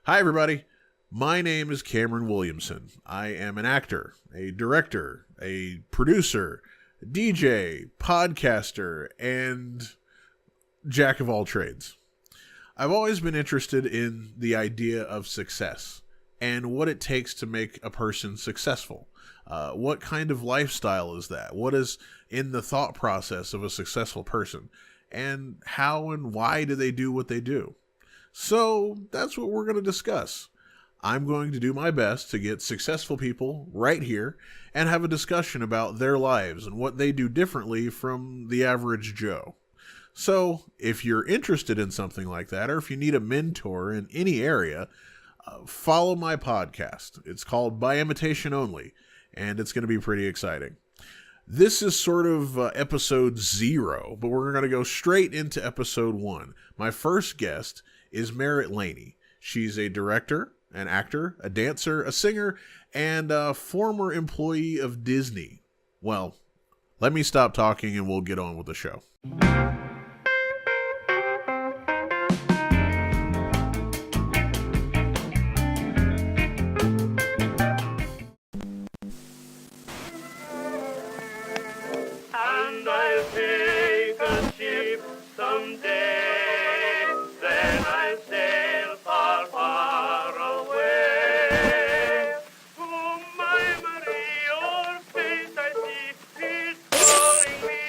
Hi, everybody. My name is Cameron Williamson. I am an actor, a director, a producer, DJ, podcaster, and jack of all trades. I've always been interested in the idea of success and what it takes to make a person successful. What kind of lifestyle is that? What is in the thought process of a successful person? And how and why do they do what they do? So that's what we're going to discuss. I'm going to do my best to get successful people right here and have a discussion about their lives and what they do differently from the average Joe. So if you're interested in something like that, or if you need a mentor in any area, follow my podcast. It's called By Imitation Only, and it's going to be pretty exciting. This is sort of episode 0, but we're going to go straight into episode 1. My first guest is Marret Laney. She's a director, an actor, a dancer, a singer, and a former employee of Disney. Well, let me stop talking and we'll get on with the show. And I'll take a ship someday, then I'll sail far, far away. Oh, my Marie, your face I see is calling me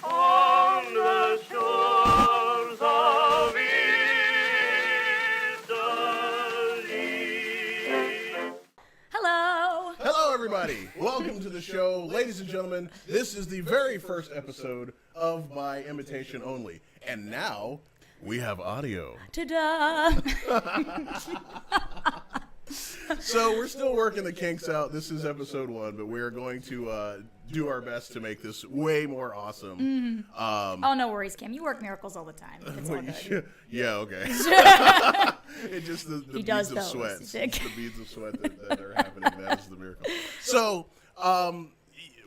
on the shores of Italy. Hello. Hello, everybody. Welcome to the show. Ladies and gentlemen, this is the very first episode of By Imitation Only. And now, we have audio. Ta-da. So we're still working the kinks out. This is episode 1, but we're going to do our best to make this way more awesome. Oh, no worries, Cam. You work miracles all the time. It's all good. Yeah, okay. It just the He beads does of those. sweat. He's It's sick. the beads of sweat that are happening. That is the miracle. So,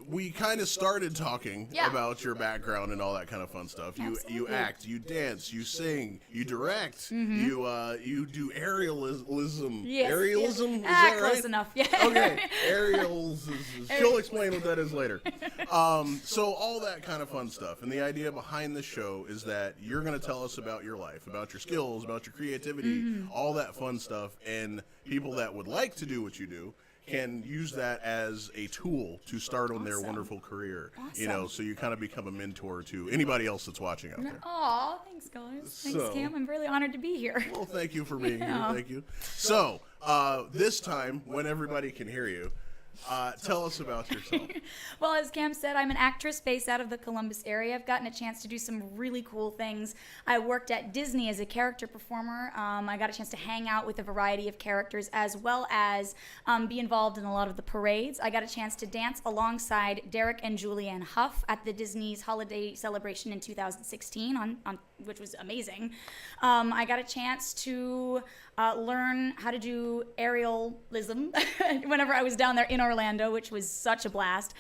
we kind of started talking Yeah. about your background and all that kind of fun stuff. You Absolutely. act, you dance, you sing, you direct, you do aerialism. Yes, Aerialism? Is yes. that right? Close enough. Yeah. Okay, aerials. She'll explain what that is later. So all that kind of fun stuff, and the idea behind the show is that you're going to tell us about your life, about your skills, about your creativity, all that fun stuff, and people that would like to do what you do can use that as a tool to start on their Awesome. wonderful career. Awesome. You know, so you kind of become a mentor to anybody else that's watching out there. Aw, thanks, guys. Thanks, So- Cam. I'm really honored to be here. Well, thank you for being Yeah. here. Thank you. So, this time, when everybody can hear you, tell us about yourself. Well, as Cam said, I'm an actress based out of the Columbus area. I've gotten a chance to do some really cool things. I worked at Disney as a character performer. I got a chance to hang out with a variety of characters as well as be involved in a lot of the parades. I got a chance to dance alongside Derek and Julianne Hough at the Disney's holiday celebration in 2016, on which was amazing. I got a chance to learn how to do aerialism whenever I was down there in Orlando, which was such a blast.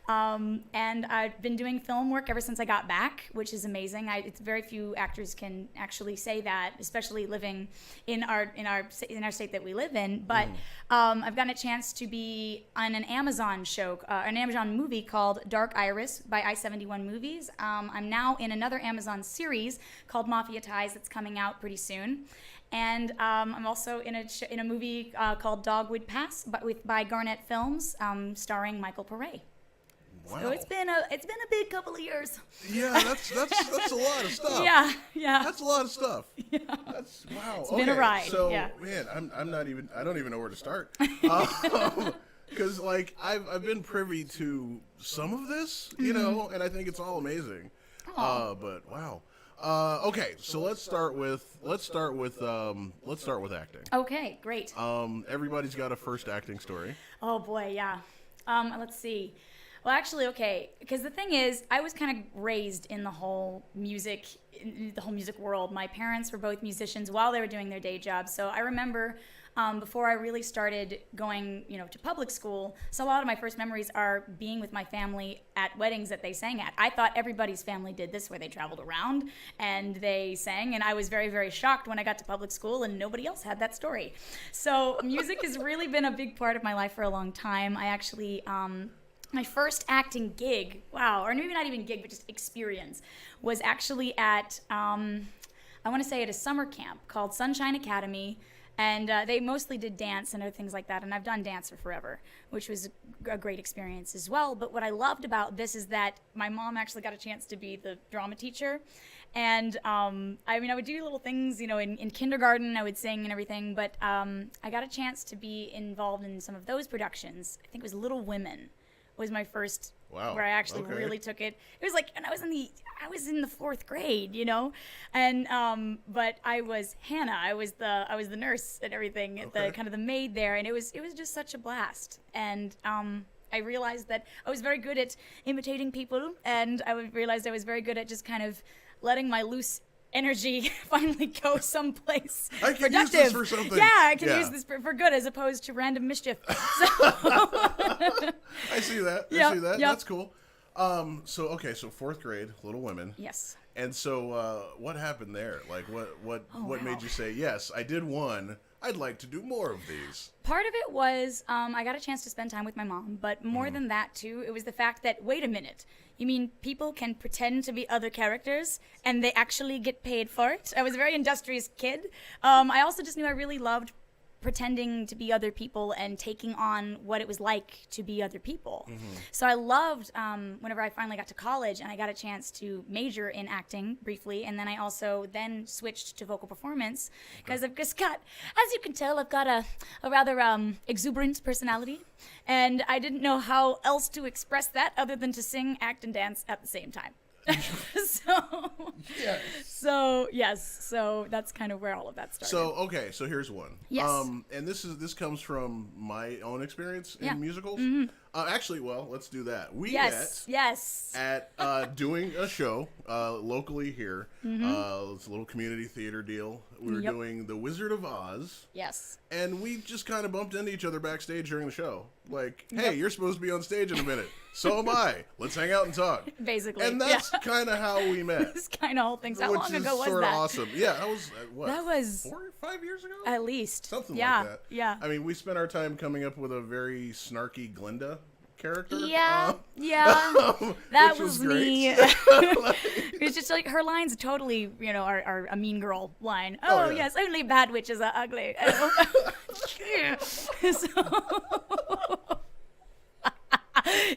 And I've been doing film work ever since I got back, which is amazing. It's very few actors can actually say that, especially living in our state that we live in. But I've gotten a chance to be on an Amazon show, an Amazon movie called Dark Iris by I-71 Movies. I'm now in another Amazon series called MafiaTies that's coming out pretty soon. And I'm also in a movie called Dogwood Pass by Garnet Films, starring Michael Paré. Wow. So it's been a big couple of years. Yeah, that's a lot of stuff. Yeah. That's a lot of stuff. Yeah. That's wow. It's been a ride, So, yeah. man, I don't even know where to start. Because like I've been privy to some of this, you know, and I think it's all amazing. But wow. Okay, so let's start with acting. Okay, great. Everybody's got a first acting story. Oh boy, yeah. Let's see. Well, actually, okay, because the thing is, I was kind of raised in the whole music world. My parents were both musicians while they were doing their day jobs, so I remember before I really started going, to public school. So a lot of my first memories are being with my family at weddings that they sang at. I thought everybody's family did this, where they traveled around and they sang, and I was very, very shocked when I got to public school and nobody else had that story. So music has really been a big part of my life for a long time. I actually, my first acting gig, or maybe not even gig, but just experience, was actually at, I want to say at a summer camp called Sunshine Academy. And they mostly did dance and other things like that. And I've done dance for forever, which was a great experience as well. But what I loved about this is that my mom actually got a chance to be the drama teacher. And I would do little things, in kindergarten, I would sing and everything. But I got a chance to be involved in some of those productions. I think it was Little Women was my first, where I actually really took it. It was like, and I was in the fourth grade, and but I was Hannah. I was the nurse and everything, the kind of the maid there, and it was just such a blast. And I realized that I was very good at imitating people, and I realized I was very good at just kind of letting my loose energy finally go someplace I can productive. use this for something. Yeah, I can use this for good as opposed to random mischief. So. I see that. Yep, I see that. yep. That's cool. So fourth grade, Little Women. Yes. And so, what happened there? Like, what made you say, yes, I did one. I'd like to do more of these. Part of it was I got a chance to spend time with my mom, but more than that, too, it was the fact that, wait a minute, you mean people can pretend to be other characters and they actually get paid for it? I was a very industrious kid. I also just knew I really loved pretending to be other people and taking on what it was like to be other people. So I loved whenever I finally got to college and I got a chance to major in acting briefly, and then I also then switched to vocal performance because I've just got, as you can tell, I've got a rather exuberant personality, and I didn't know how else to express that other than to sing, act, and dance at the same time. So that's kind of where all of that started. So here's one. Yes. And this comes from my own experience in musicals. Actually, let's do that. We met at doing a show locally here. It's a little community theater deal. We were doing The Wizard of Oz. Yes. And we just kind of bumped into each other backstage during the show. Like, hey, you're supposed to be on stage in a minute. So am I. Let's hang out and talk. Basically. And that's kind of how we met. This kind of whole thing. How long ago was that? Which is sort of awesome. Yeah, that was, That was 4 or 5 years ago? At least. Something like that. Yeah. I mean, we spent our time coming up with a very snarky Glinda character. That was me. It's just like her lines totally, are a mean girl line. Oh, yes, only bad witches are ugly.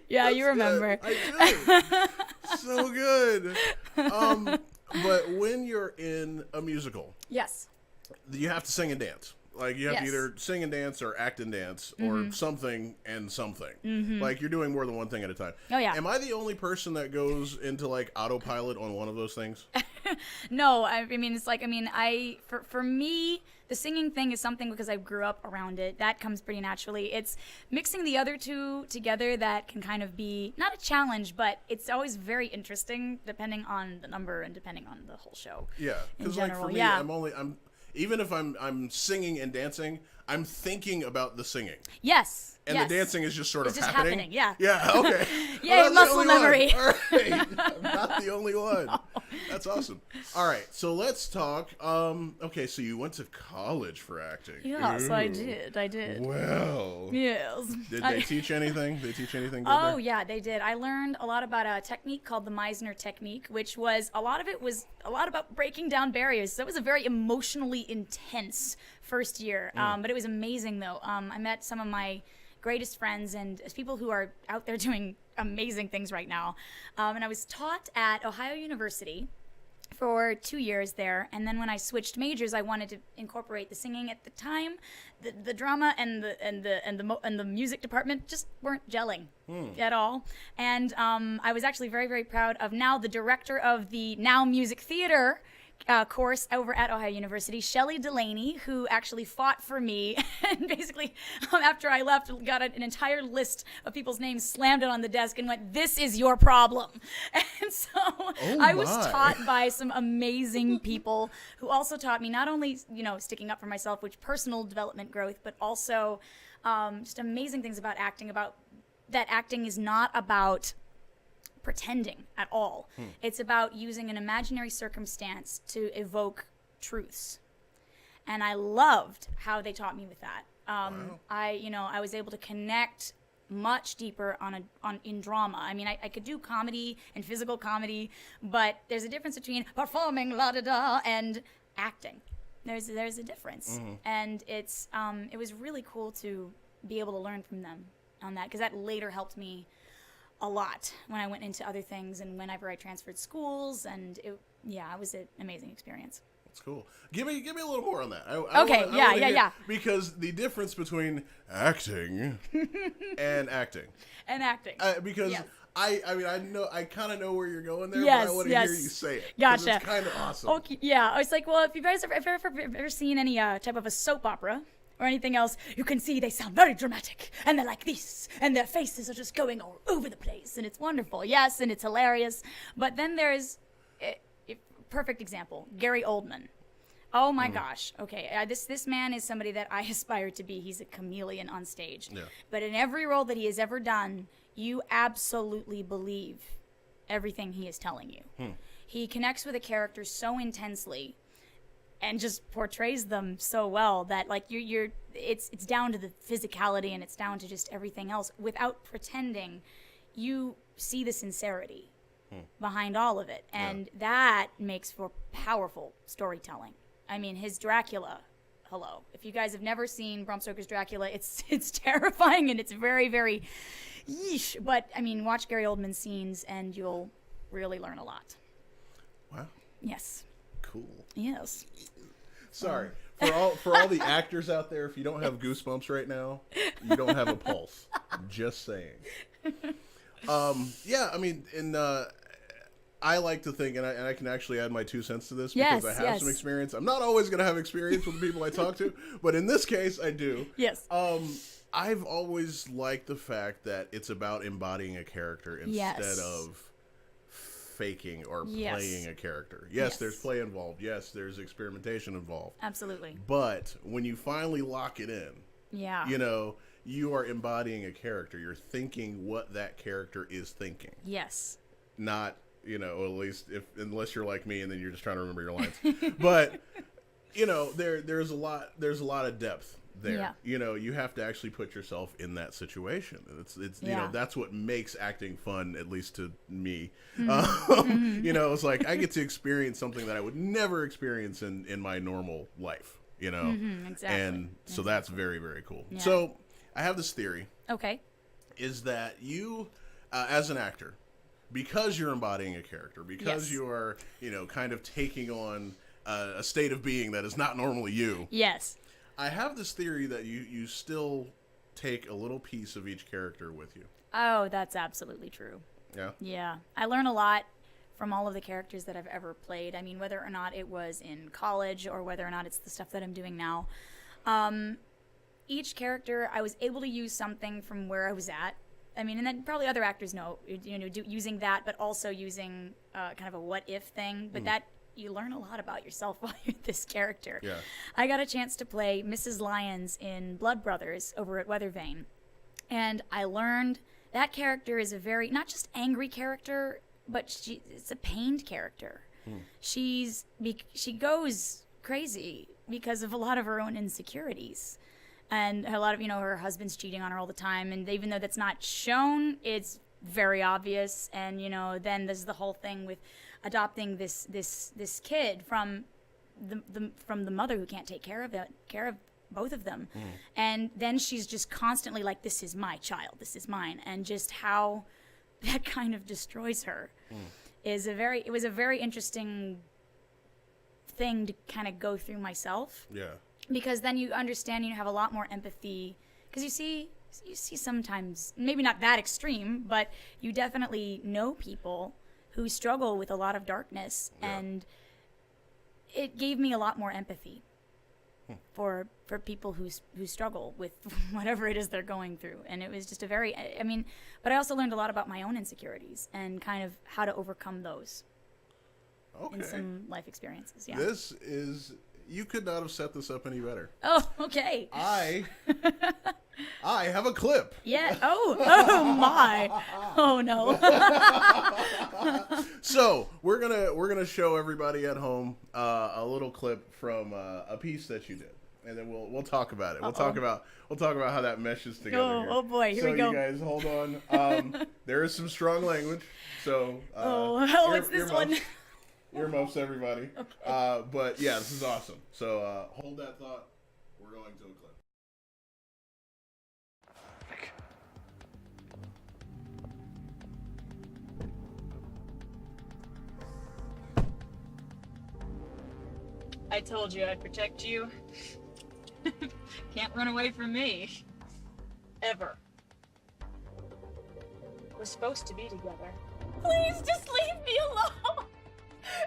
Yeah, you remember. I do. So good. But when you're in a musical, yes, you have to sing and dance. Like, you have to either sing and dance or act and dance or something and something. Like, you're doing more than one thing at a time. Oh, yeah. Am I the only person that goes into, like, autopilot on one of those things? No, I mean, it's like, for me, the singing thing is something because I grew up around it. That comes pretty naturally. It's mixing the other two together that can kind of be, not a challenge, but it's always very interesting depending on the number and depending on the whole show. Yeah. Because, like, for me, even if I'm singing and dancing, I'm thinking about the singing. Yes. And the dancing is just sort of happening. Yeah. Yeah, okay. Yay, muscle memory. All right. I'm not the only one. No. That's awesome. All right, so let's talk. Okay, so you went to college for acting. Yes, I did. Well. Yes. Did they teach anything? Did they teach anything good Oh, there? yeah, they did. I learned a lot about a technique called the Meisner technique, which was, a lot about breaking down barriers. So it was a very emotionally intense first year. But it was amazing, though. I met some of my greatest friends and people who are out there doing amazing things right now. And I was taught at Ohio University for 2 years there, and then when I switched majors, I wanted to incorporate the singing. At the time, the drama and the music department just weren't gelling at all. And I was actually very, very proud of now the director of the Now Music Theater course over at Ohio University, Shelley Delaney, who actually fought for me, and basically after I left, got an entire list of people's names, slammed it on the desk, and went, "This is your problem." And so I was taught by some amazing people who also taught me not only, sticking up for myself, which personal development growth, but also just amazing things about acting, about that acting is not about pretending at all. It's about using an imaginary circumstance to evoke truths. And I loved how they taught me with that. I was able to connect much deeper in drama. I mean, I could do comedy and physical comedy, but there's a difference between performing la-da-da and acting. There's a difference. And it was really cool to be able to learn from them on that, because that later helped me a lot when I went into other things and whenever I transferred schools, and it was an amazing experience. That's cool. Give me a little more on that. I wanna hear, because the difference between acting and acting. Because yes. I kind of know where you're going there, Yes, but I want to hear you say it. Gotcha. It's kind of awesome. Okay, yeah. I was like, well, if you guys have ever seen any type of a soap opera or anything else, you can see they sound very dramatic, and they're like this, and their faces are just going all over the place, and it's wonderful, yes, and it's hilarious. But then there's a perfect example, Gary Oldman. Oh my gosh. Okay, this man is somebody that I aspire to be. He's a chameleon on stage. Yeah. But in every role that he has ever done, you absolutely believe everything he is telling you. He connects with a character so intensely and just portrays them so well that, like, it's down to the physicality, and it's down to just everything else. Without pretending, you see the sincerity behind all of it, and that makes for powerful storytelling. I mean, his Dracula, hello. If you guys have never seen Bram Stoker's Dracula, it's terrifying, and it's very, very yeesh. But, I mean, watch Gary Oldman's scenes, and you'll really learn a lot. Wow. Yes. Cool. Yes. Sorry. For all the actors out there, if you don't have goosebumps right now, you don't have a pulse. Just saying. I mean, I like to think, and I can actually add my 2 cents to this because I have some experience. I'm not always going to have experience with the people I talk to, but in this case, I do. Yes. I've always liked the fact that it's about embodying a character instead of faking or playing a character. Yes, there's play involved. Yes, there's experimentation involved. Absolutely. But when you finally lock it in, you are embodying a character. You're thinking what that character is thinking. Yes. Not, at least unless you're like me and then you're just trying to remember your lines. But there's a lot of depth there. Yeah. You have to actually put yourself in that situation. It's that's what makes acting fun, at least to me. It's like I get to experience something that I would never experience in my normal life, Exactly. And so that's very, very cool. Yeah. So I have this theory. Okay. Is that you, as an actor, because you're embodying a character, because you are, kind of taking on a state of being that is not normally you. Yes. I have this theory that you still take a little piece of each character with you. Oh, that's absolutely true. Yeah? Yeah. I learn a lot from all of the characters that I've ever played. I mean, whether or not it was in college or whether or not it's the stuff that I'm doing now. Each character, I was able to use something from where I was at. I mean, and then probably other actors know, using that, but also using kind of a what-if thing. But that... you learn a lot about yourself while you're this character. Yeah. I got a chance to play Mrs. Lyons in Blood Brothers over at Weathervane. And I learned that character is a very, not just angry character, but it's a pained character. She goes crazy because of a lot of her own insecurities. And a lot of, her husband's cheating on her all the time. And even though that's not shown, it's very obvious. And, then there's the whole thing with adopting this kid from the mother who can't take care of both of them. And then she's just constantly like, this is my child, this is mine, and just how that kind of destroys her it was a very interesting thing to kind of go through myself. Yeah. Because then you understand, you have a lot more empathy, because you see sometimes, maybe not that extreme, but you definitely know people who struggle with a lot of darkness, and it gave me a lot more empathy for people who struggle with whatever it is they're going through. And it was just but I also learned a lot about my own insecurities and kind of how to overcome those in some life experiences. Yeah. You could not have set this up any better. Oh, okay. I have a clip. Yeah. Oh my. Oh no. So we're gonna show everybody at home a little clip from a piece that you did, and then we'll talk about it. We'll talk about how that meshes together. Oh boy, here we go. So you guys hold on. There is some strong language. So what's this one? Earmuffs, everybody. Okay. But yeah, this is awesome. So hold that thought. We're going to a clip. I told you I'd protect you. Can't run away from me. Ever. We're supposed to be together. Please just leave me alone.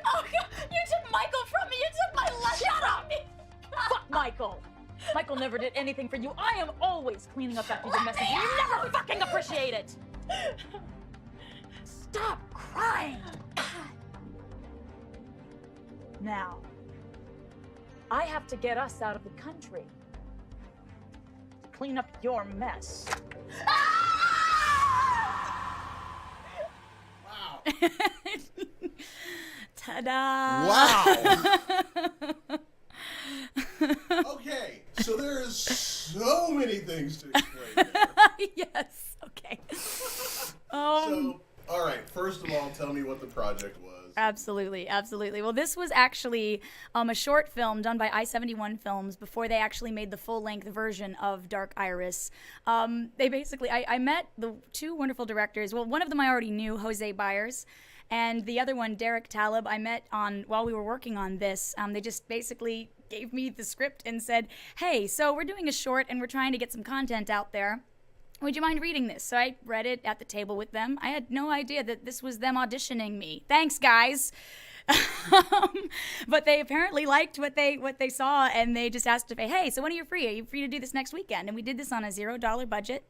Oh God, you took Michael from me. You took my life. Shut up! Fuck Michael. Michael never did anything for you. I am always cleaning up after your messes. You never fucking appreciate it. Stop crying. Now, I have to get us out of the country. Clean up your mess. Wow. Ta-da! Wow. Okay, so there's so many things to explain there. Yes. Okay. So, all right. First of all, tell me what the project was. Absolutely. Well, this was actually a short film done by I-71 Films before they actually made the full-length version of Dark Iris. They basically, I met the two wonderful directors. Well, one of them I already knew, Jose Byers, and the other one, Derek Talib, I met while we were working on this. They just basically gave me the script and said, hey, so we're doing a short and we're trying to get some content out there. Would you mind reading this? So I read it at the table with them. I had no idea that this was them auditioning me. Thanks, guys. But they apparently liked what they saw, and they just asked if, hey, so when are you free? Are you free to do this next weekend? And we did this on a $0 budget,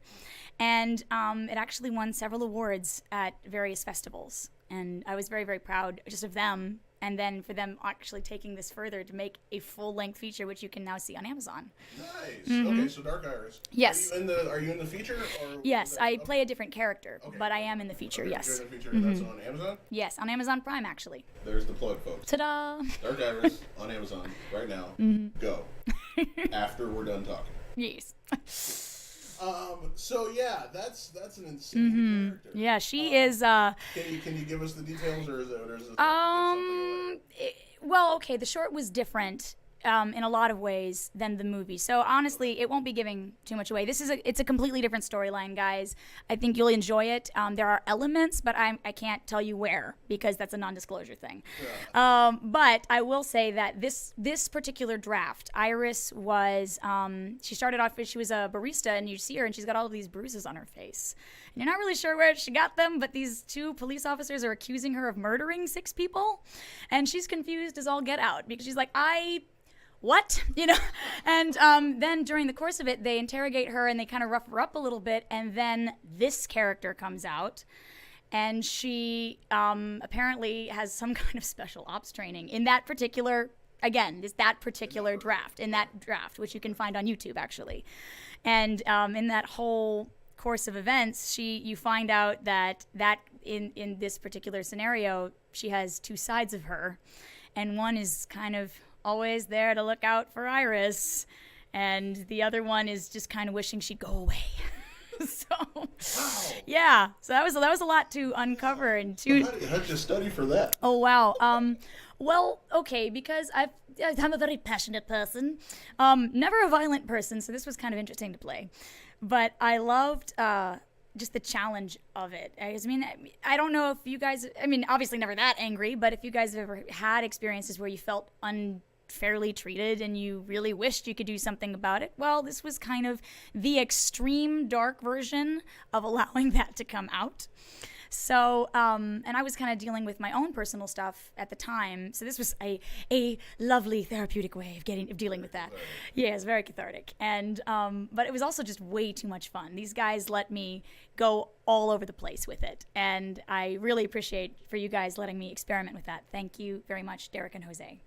and it actually won several awards at various festivals. And I was very, very proud just of them, and then for them actually taking this further to make a full-length feature, which you can now see on Amazon. Nice. Mm-hmm. Okay, so Dark Iris. Yes. Are you in the feature? Or yes, I play a different character, but I am in the feature, yes. You're in the feature, and that's on Amazon? Yes, on Amazon Prime, actually. There's the plug, folks. Ta-da! Dark Iris on Amazon right now. Go. After we're done talking. Yes. So yeah, that's an insane character. Yeah, she is. Can you give us the details, or is it something away? Well, okay, the short was different in a lot of ways than the movie. So honestly, it won't be giving too much away. It's a completely different storyline, guys. I think you'll enjoy it. There are elements, but I can't tell you where because that's a non-disclosure thing. Yeah. But I will say that this particular draft, Iris was, she started off as she was a barista, and you see her, and she's got all of these bruises on her face. And you're not really sure where she got them, but these two police officers are accusing her of murdering 6 people, and she's confused as all get out because she's like, what? And then during the course of it, they interrogate her and they kind of rough her up a little bit, and then this character comes out, and she apparently has some kind of special ops training in that particular, draft, which you can find on YouTube, actually. And in that whole course of events, you find out that in this particular scenario, she has 2 sides of her, and one is kind of always there to look out for Iris, and the other one is just kind of wishing she'd go away. So, yeah. So that was a lot to uncover and to. How'd you study for that? Oh wow. Well, okay, because I'm a very passionate person, never a violent person, so this was kind of interesting to play, but I loved just the challenge of it. I mean, I don't know if you guys, obviously never that angry, but if you guys have ever had experiences where you felt unfairly treated and you really wished you could do something about it, well, this was kind of the extreme dark version of allowing that to come out. So, and I was kind of dealing with my own personal stuff at the time. So this was a lovely therapeutic way of dealing with that. Yeah, it's very cathartic. And, but it was also just way too much fun. These guys let me go all over the place with it. And I really appreciate for you guys letting me experiment with that. Thank you very much, Derek and Jose.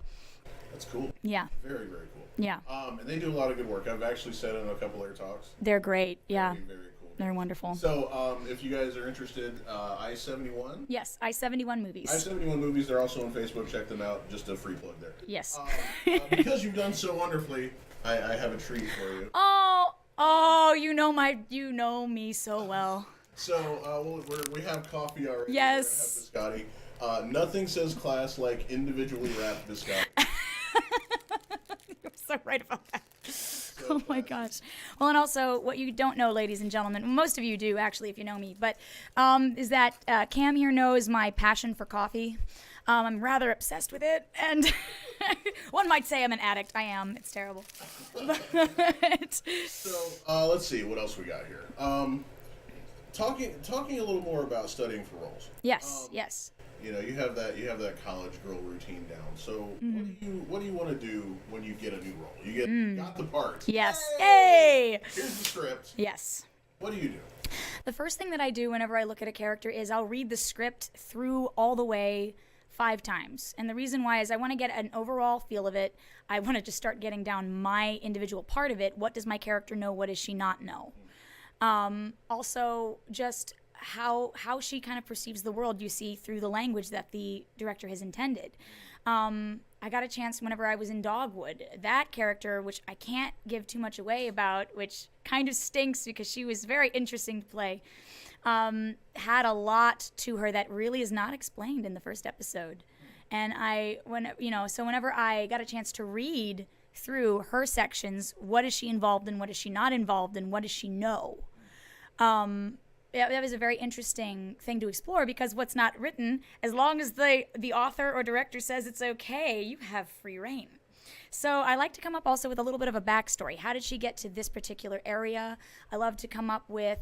That's cool. Yeah. Very, very cool. Yeah. And they do a lot of good work. I've actually sat in a couple of their talks. They're great. Yeah. Very, very cool. They're wonderful. So, if you guys are interested, I-71? Yes, I-71 Movies. I-71 Movies, they're also on Facebook. Check them out. Just a free plug there. Yes. Because you've done so wonderfully, I have a treat for you. Oh, you know me so well. So, we have coffee already. Yes. We have biscotti. Nothing says class like individually wrapped biscotti. You're so right about that. Oh my gosh. Well, and also what you don't know, ladies and gentlemen, most of you do actually if you know me, but is that Cam here knows my passion for coffee. I'm rather obsessed with it, and one might say I'm an addict. I am. It's terrible. So let's see what else we got here. Talking a little more about studying for roles. Yes. Yes. You know, you have that college girl routine down. So what do you want to do when you get a new role? You got the part. Yes. Hey! Here's the script. Yes. What do you do? The first thing that I do whenever I look at a character is I'll read the script through all the way 5 times. And the reason why is I want to get an overall feel of it. I want to just start getting down my individual part of it. What does my character know? What does she not know? Also, just how she kind of perceives the world, you see, through the language that the director has intended. I got a chance whenever I was in Dogwood. That character, which I can't give too much away about, which kind of stinks because she was very interesting to play, had a lot to her that really is not explained in the first episode. And whenever I got a chance to read through her sections, what is she involved in, what is she not involved in, what does she know? That was a very interesting thing to explore because what's not written, as long as the author or director says it's okay, you have free reign. So I like to come up also with a little bit of a backstory. How did she get to this particular area? I love to come up with,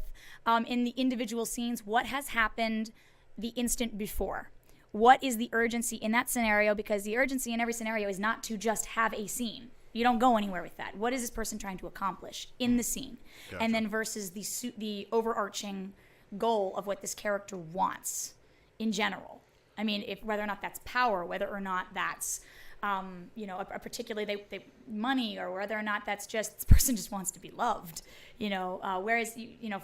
in the individual scenes, what has happened the instant before. What is the urgency in that scenario? Because the urgency in every scenario is not to just have a scene. You don't go anywhere with that. What is this person trying to accomplish in the scene? Gotcha. And then versus the overarching goal of what this character wants in general. I mean, whether or not that's power, whether or not that's, a particularly money, or whether or not that's just this person just wants to be loved. Whereas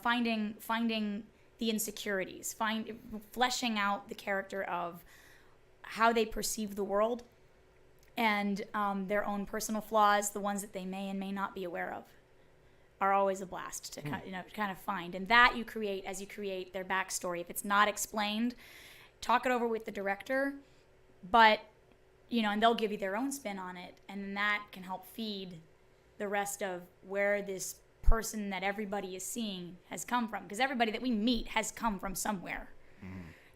finding the insecurities, fleshing out the character of how they perceive the world. And their own personal flaws, the ones that they may and may not be aware of, are always a blast to kind of find. And that you create as you create their backstory. If it's not explained, talk it over with the director, but and they'll give you their own spin on it, and that can help feed the rest of where this person that everybody is seeing has come from. Because everybody that we meet has come from somewhere.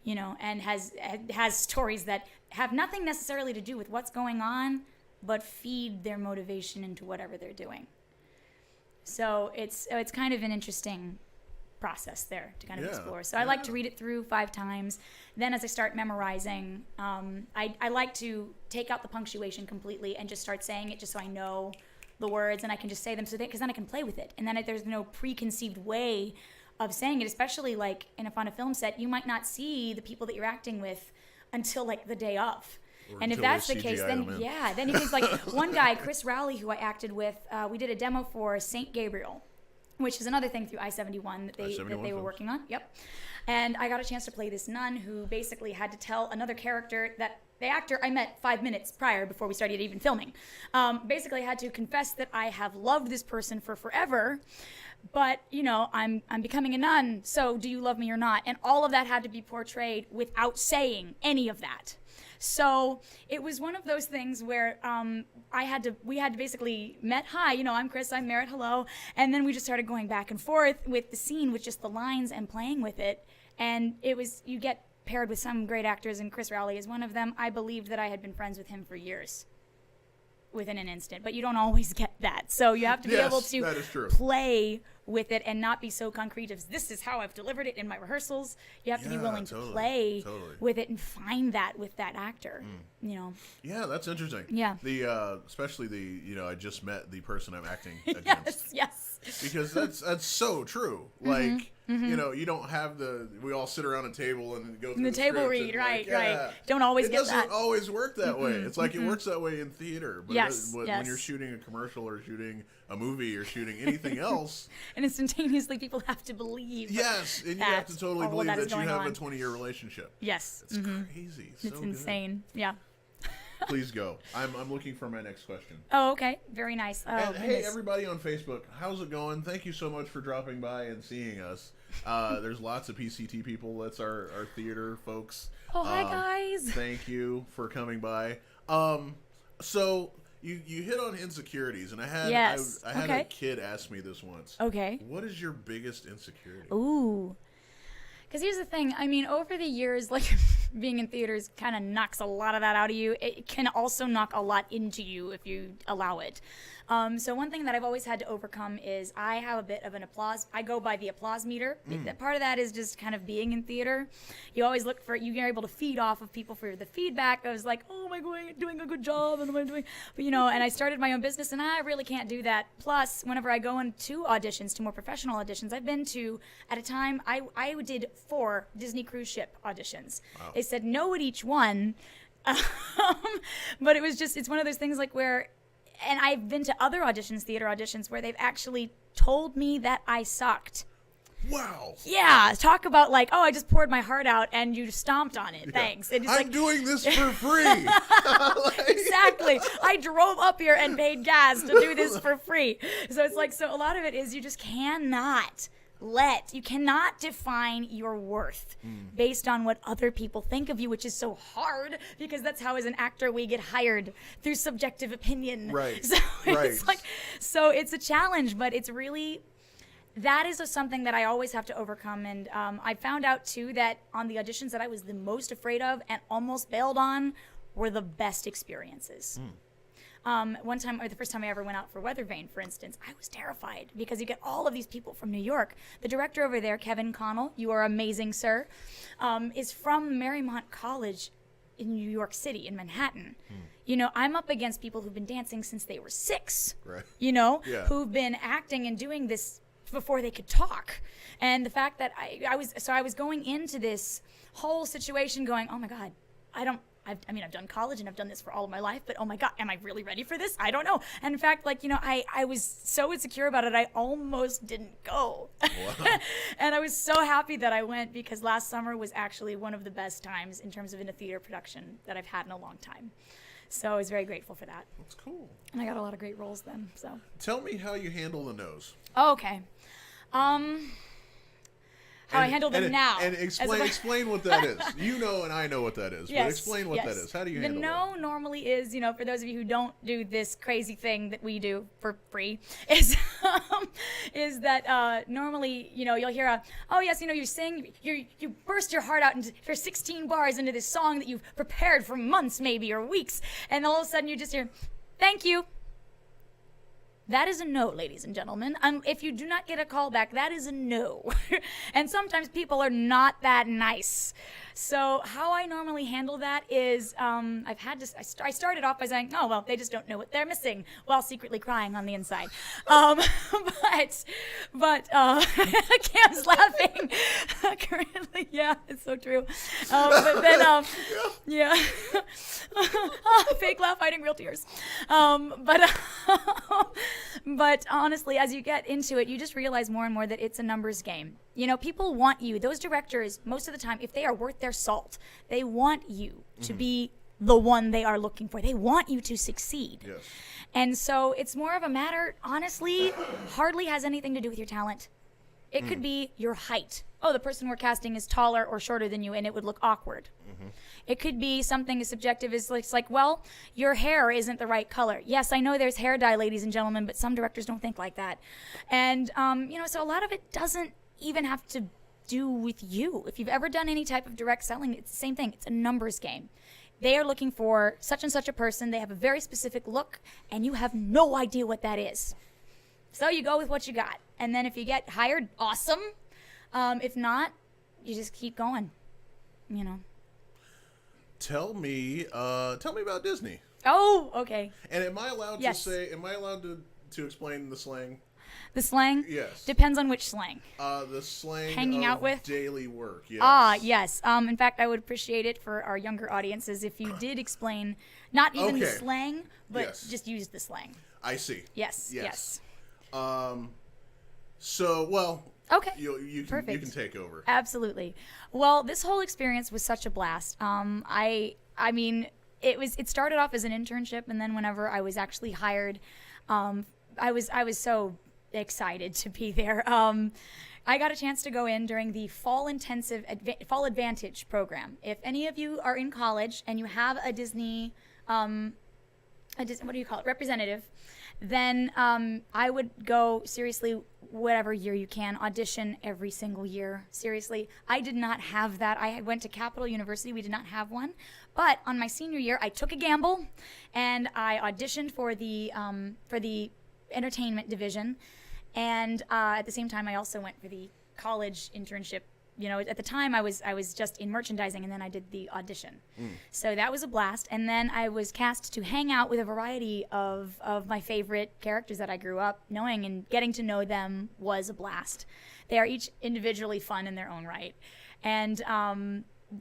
And has stories that have nothing necessarily to do with what's going on, but feed their motivation into whatever they're doing. So it's kind of an interesting process there to kind of explore. So I like to read it through 5 times. Then as I start memorizing, I like to take out the punctuation completely and just start saying it just so I know the words and I can just say them because then I can play with it. And then there's no preconceived way of saying it, especially like on a film set, you might not see the people that you're acting with until like the day of. And if that's the case, then it means like one guy, Chris Rowley, who I acted with, we did a demo for St. Gabriel, which is another thing through I-71 that they were working on. Yep. And I got a chance to play this nun who basically had to tell another character that the actor I met 5 minutes prior before we started even filming, basically had to confess that I have loved this person for forever. But, I'm becoming a nun, so do you love me or not? And all of that had to be portrayed without saying any of that. So it was one of those things where we had to basically met, hi, I'm Chris, I'm Marret, hello. And then we just started going back and forth with the scene with just the lines and playing with it. And you get paired with some great actors, and Chris Rowley is one of them. I believed that I had been friends with him for years. Within an instant, but you don't always get that. So you have to be able to play with it and not be so concrete as this is how I've delivered it in my rehearsals. You have to be willing to play with it and find that with that actor, you know. Yeah, that's interesting. Yeah. The especially the, you know, I just met the person I'm acting against. Yes. Because that's so true. Like, you know, you don't have we all sit around a table and go through the table script read, and right, like, right. Don't always get that. It doesn't always work that way. It's like it works that way in theater. But when yes. you're shooting a commercial or shooting a movie or shooting anything else. And instantaneously people have to believe. Yes, and you have to totally believe that you have on. a 20-year relationship. Yes. It's crazy. It's insane. Yeah. Please go. I'm looking for my next question. Oh, okay. Very nice. And hey, everybody on Facebook, how's it going? Thank you so much for dropping by and seeing us. There's lots of PCT people. That's our theater folks. Oh, hi, guys. Thank you for coming by. So you hit on insecurities, and I had a kid ask me this once. Okay. What is your biggest insecurity? Ooh. Because here's the thing. I mean, over the years, like, being in theaters kind of knocks a lot of that out of you. It can also knock a lot into you if you allow it. So one thing that I've always had to overcome is I have a bit of an applause. I go by the applause meter. Part of that is just kind of being in theater. You always look for, you're able to feed off of people for the feedback. I was like, oh, am I doing a good job? And am I doing, but, you know, and I started my own business and I really can't do that. Plus, whenever I go into auditions, to more professional auditions, I've been to, at a time, I did 4 Disney cruise ship auditions. Wow. They said no at each one. But it was just, it's one of those things like where, and I've been to other auditions, theater auditions, where they've actually told me that I sucked. Wow. Yeah, talk about like, oh, I just poured my heart out and you stomped on it. Yeah. Thanks. And I'm doing this for free. Exactly. I drove up here and paid gas to do this for free. So it's like, so a lot of it is you just cannot you cannot define your worth based on what other people think of you, which is so hard because that's how, as an actor, we get hired through subjective opinion. Right. So it's like, so it's a challenge, but it's really, that is something that I always have to overcome. And I found out too that on the auditions that I was the most afraid of and almost bailed on were the best experiences. One time, or the first time I ever went out for Weathervane, for instance, I was terrified because you get all of these people from New York. The director over there, Kevin Connell, you are amazing, sir, is from Marymount College in New York City, in Manhattan. You know, I'm up against people who've been dancing since they were 6, you know, who've been acting and doing this before they could talk. And the fact that I was going into this whole situation going, oh my God, I've done college and I've done this for all of my life, but oh my God, am I really ready for this? I don't know. And in fact, like, you know, I was so insecure about it, I almost didn't go. Wow. And I was so happy that I went because last summer was actually one of the best times in terms of in a theater production that I've had in a long time. So I was very grateful for that. That's cool. And I got a lot of great roles then, so. Tell me how you handle the no's. Oh, okay. How I handle them now. And explain what that is. You know and I know what that is, but explain what that is. How do you handle that? The no normally is, you know, for those of you who don't do this crazy thing that we do for free, is that normally, you know, you'll hear oh yes, you know, you sing, you burst your heart out for 16 bars into this song that you've prepared for months maybe or weeks, and all of a sudden you just hear, thank you. That is a no, ladies and gentlemen. If you do not get a call back, that is a no. And sometimes people are not that nice. So how I normally handle that is I started off by saying, oh, well, they just don't know what they're missing, while secretly crying on the inside. But Cam's laughing. Currently, yeah, it's so true. But then, yeah. Fake laugh, hiding real tears. But honestly, as you get into it, you just realize more and more that it's a numbers game. You know, people want you. Those directors, most of the time, if they are worth their salt, they want you to be the one they are looking for. They want you to succeed. Yes. And so it's more of a matter, honestly, hardly has anything to do with your talent. It could be your height. Oh, the person we're casting is taller or shorter than you, and it would look awkward. It could be something as subjective as like, well, your hair isn't the right color. Yes, I know there's hair dye, ladies and gentlemen, but some directors don't think like that. And, you know, so a lot of it doesn't even have to do with you. If you've ever done any type of direct selling, it's the same thing. It's a numbers game. They are looking for such and such a person. They have a very specific look, and you have no idea what that is. So you go with what you got. And then if you get hired, awesome. If not, you just keep going, you know. Tell me about Disney. Oh, okay. And am I allowed to explain the slang? The slang? Yes. Depends on which slang. The slang Hanging of out with? daily work, yes. Ah, yes. In fact, I would appreciate it for our younger audiences if you did explain not even the slang, but just use the slang. I see. Yes. So, well, okay. You can take over. Absolutely. Well, this whole experience was such a blast. I mean, it started off as an internship, and then whenever I was actually hired, I was so excited to be there. I got a chance to go in during the Fall Advantage program. If any of you are in college and you have a Disney, what do you call it, representative, then I would go, seriously, whatever year you can, audition every single year. Seriously, I did not have that. I went to Capital University. We did not have one. But on my senior year, I took a gamble, and I auditioned for the entertainment division. And at the same time, I also went for the college internship. You know, at the time I was just in merchandising, and then I did the audition. So that was a blast. And then I was cast to hang out with a variety of my favorite characters that I grew up knowing, and getting to know them was a blast. They are each individually fun in their own right. And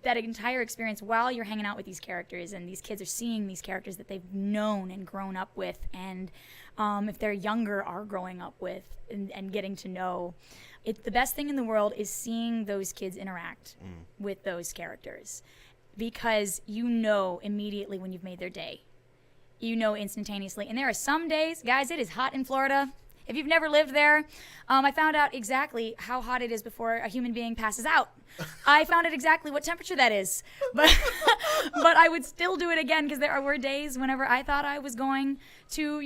that entire experience, while you're hanging out with these characters, and these kids are seeing these characters that they've known and grown up with, and if they're younger, are growing up with and getting to know. The best thing in the world is seeing those kids interact with those characters, because you know immediately when you've made their day. You know instantaneously. And there are some days, guys, it is hot in Florida. If you've never lived there, I found out exactly how hot it is before a human being passes out. I found out exactly what temperature that is. But I would still do it again, because there were days whenever I thought I was going to,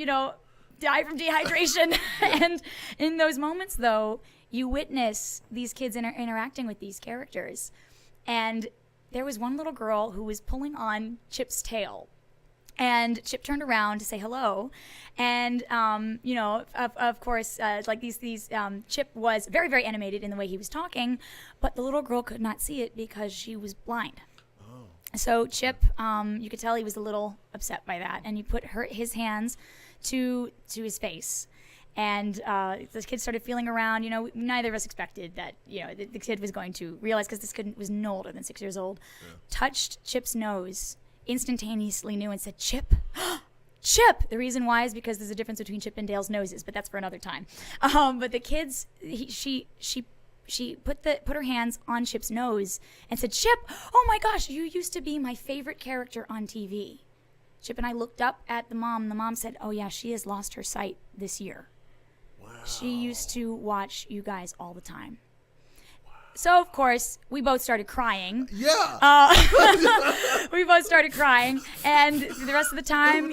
die from dehydration. And in those moments, though, you witness these kids interacting with these characters. And there was one little girl who was pulling on Chip's tail. And Chip turned around to say hello. And, of course, Chip was very, very animated in the way he was talking, but the little girl could not see it because she was blind. Oh. So Chip, you could tell he was a little upset by that. And he put his hands to his face. And the kid started feeling around. Neither of us expected that, the kid was going to realize, because this kid was no older than 6 years old, touched Chip's nose, instantaneously knew, and said, "Chip, Chip." The reason why is because there's a difference between Chip and Dale's noses, but that's for another time. But the kids, she put her hands on Chip's nose and said, "Chip, oh my gosh, you used to be my favorite character on TV." Chip and I looked up at the mom. The mom said, "Oh yeah, she has lost her sight this year. Wow. She used to watch you guys all the time." So, of course, we both started crying. Yeah. We both started crying. And the rest of the time,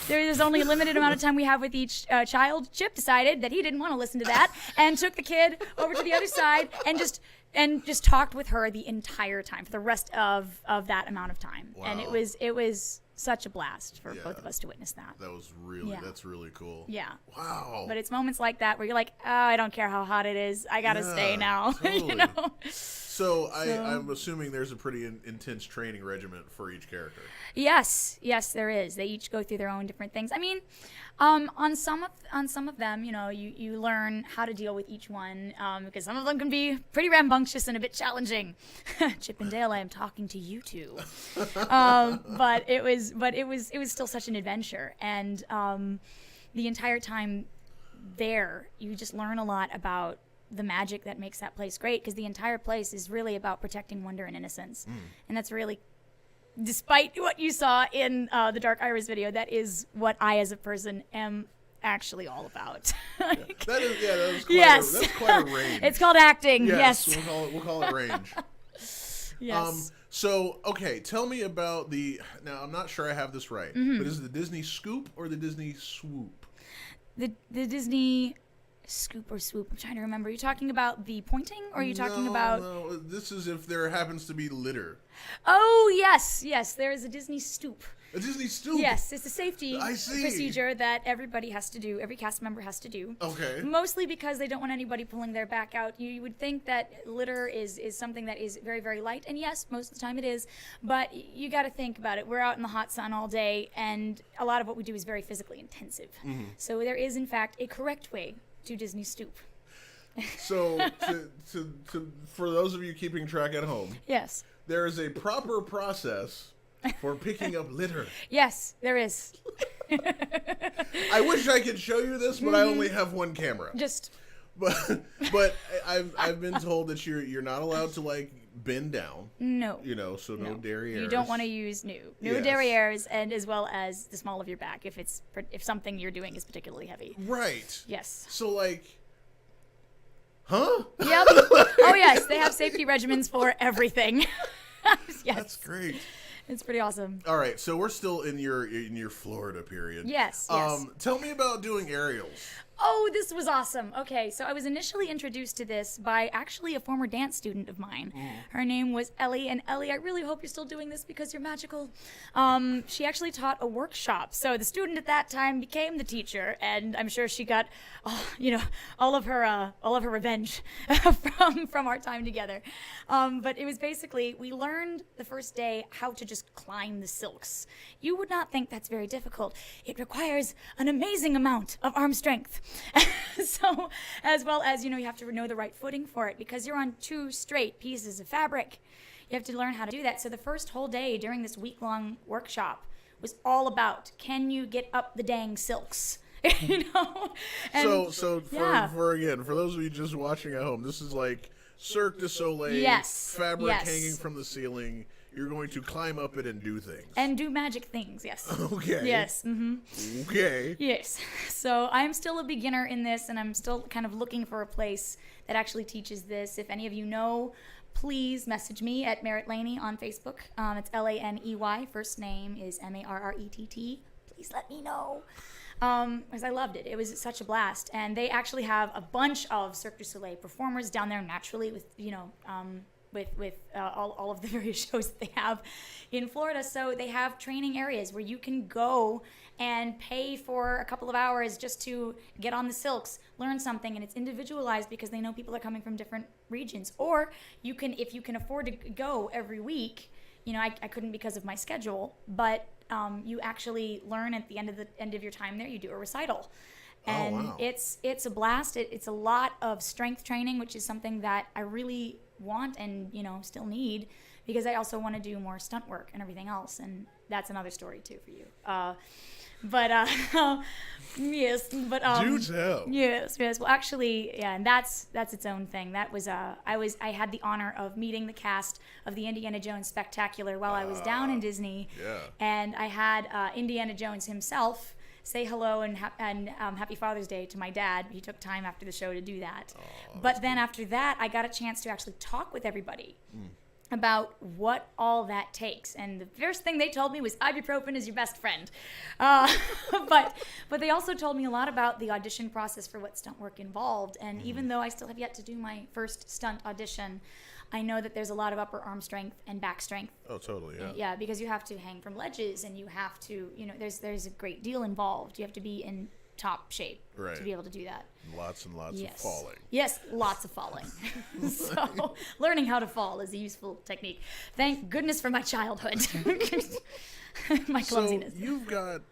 there's only a limited amount of time we have with each child. Chip decided that he didn't want to listen to that and took the kid over to the other side and just talked with her the entire time for the rest of that amount of time. Wow. And it was such a blast for both of us to witness that. That's really cool. Yeah. Wow. But it's moments like that where you're like, oh, I don't care how hot it is. I got to stay now. Totally. So I'm assuming there's a pretty intense training regimen for each character. Yes, there is. They each go through their own different things. I mean, on some of them, you learn how to deal with each one, because some of them can be pretty rambunctious and a bit challenging. Chip and Dale, I am talking to you two. But it was still such an adventure, and the entire time there, you just learn a lot about the magic that makes that place great, because the entire place is really about protecting wonder and innocence. And that's really, despite what you saw in the Dark Iris video, that is what I as a person am actually all about. That's quite a range. It's called acting. Yes. We'll call it range. Yes. So, okay, tell me about now I'm not sure I have this right, but is it the Disney Scoop or the Disney Swoop? The Disney Scoop or swoop? I'm trying to remember. Are you talking about the pointing, or are you talking about? No, this is if there happens to be litter. Oh, yes. There is a Disney stoop. A Disney stoop? Yes, it's a safety I see. procedure that everybody has to do, every cast member has to do. Okay. Mostly because they don't want anybody pulling their back out. You would think that litter is something that is very, very light, and yes, most of the time it is, but you got to think about it. We're out in the hot sun all day, and a lot of what we do is very physically intensive. Mm-hmm. So there is, in fact, a correct way to Disney stoop. So, for those of you keeping track at home, Yes. there is a proper process for picking up litter. Yes, there is. I wish I could show you this, but I only have one camera. Just But I've been told that you're not allowed to like bend down. no. You know, so no derrieres. You don't want to use no Yes. derrieres, and as well as the small of your back if something you're doing is particularly heavy. Right. Yes. So like, huh? Yep. Oh yes, they have safety regimens for everything. Yes. That's great. It's pretty awesome. All right, so we're still in your Florida period. Yes. Tell me about doing aerials. Oh, this was awesome. Okay, so I was initially introduced to this by actually a former dance student of mine. Her name was Ellie, and Ellie, I really hope you're still doing this because you're magical. She actually taught a workshop. So the student at that time became the teacher, and I'm sure she got, all of her revenge from our time together. But it was basically, we learned the first day how to just climb the silks. You would not think that's very difficult. It requires an amazing amount of arm strength. So, as well as, you have to know the right footing for it because you're on two straight pieces of fabric. You have to learn how to do that. So the first whole day during this week-long workshop was all about, can you get up the dang silks? And, So for those of you just watching at home, this is like Cirque du Soleil, Yes. fabric Yes. hanging from the ceiling. You're going to climb up it and do things. And do magic things, yes. Okay. Yes. Okay. Yes. So I'm still a beginner in this, and I'm still kind of looking for a place that actually teaches this. If any of you know, please message me at Marret Laney on Facebook. It's Laney. First name is Marrett. Please let me know. Because I loved it. It was such a blast. And they actually have a bunch of Cirque du Soleil performers down there naturally with, with all of the various shows that they have in Florida. So they have training areas where you can go and pay for a couple of hours just to get on the silks, learn something, and it's individualized because they know people are coming from different regions. Or you can, if you can afford to go every week, I couldn't because of my schedule, but you actually learn at the end of your time there. You do a recital. And wow. It's a blast. It's a lot of strength training, which is something that I really want and still need because I also want to do more stunt work and everything else, and that's another story too for you. Yes, but Do tell. Yes. Well, actually, yeah, and that's its own thing. That was I had the honor of meeting the cast of the Indiana Jones Spectacular while I was down in Disney. Yeah. And I had Indiana Jones himself say hello and happy Father's Day to my dad. He took time after the show to do that. But then after that, I got a chance to actually talk with everybody about what all that takes. And the first thing they told me was ibuprofen is your best friend. But they also told me a lot about the audition process for what stunt work involved. And even though I still have yet to do my first stunt audition, I know that there's a lot of upper arm strength and back strength. Oh, totally, yeah. Yeah, because you have to hang from ledges and you have to, there's a great deal involved. You have to be in top shape to be able to do that. Lots and lots of falling. Yes, lots of falling. So learning how to fall is a useful technique. Thank goodness for my childhood. My clumsiness. So you've got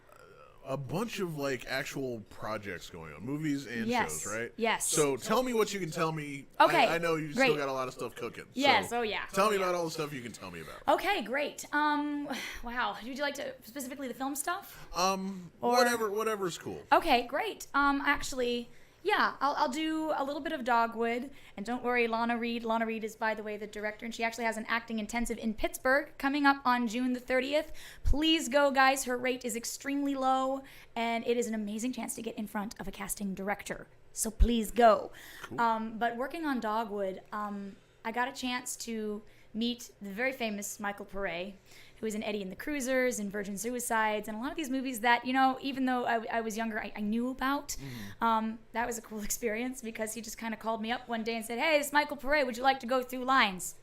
a bunch of like actual projects going on, movies and shows, right? Yes. So tell me what you can tell me. Okay. I know you great. still got a lot of stuff cooking. Yes. So Oh yeah. Tell me about all the stuff you can tell me about. Okay. Great. Wow. Would you like to specifically the film stuff? Whatever's cool. Okay. Great. Actually. Yeah, I'll do a little bit of Dogwood, and don't worry, Lana Reed. Lana Reed is, by the way, the director, and she actually has an acting intensive in Pittsburgh coming up on June the 30th. Please go, guys. Her rate is extremely low, and it is an amazing chance to get in front of a casting director. So please go. Cool. But working on Dogwood, I got a chance to meet the very famous Michael Pare, who was in Eddie and the Cruisers and Virgin Suicides and a lot of these movies that, you know, even though I was younger, I knew about. That was a cool experience because he just kind of called me up one day and said, hey, it's Michael Pare. Would you like to go through lines?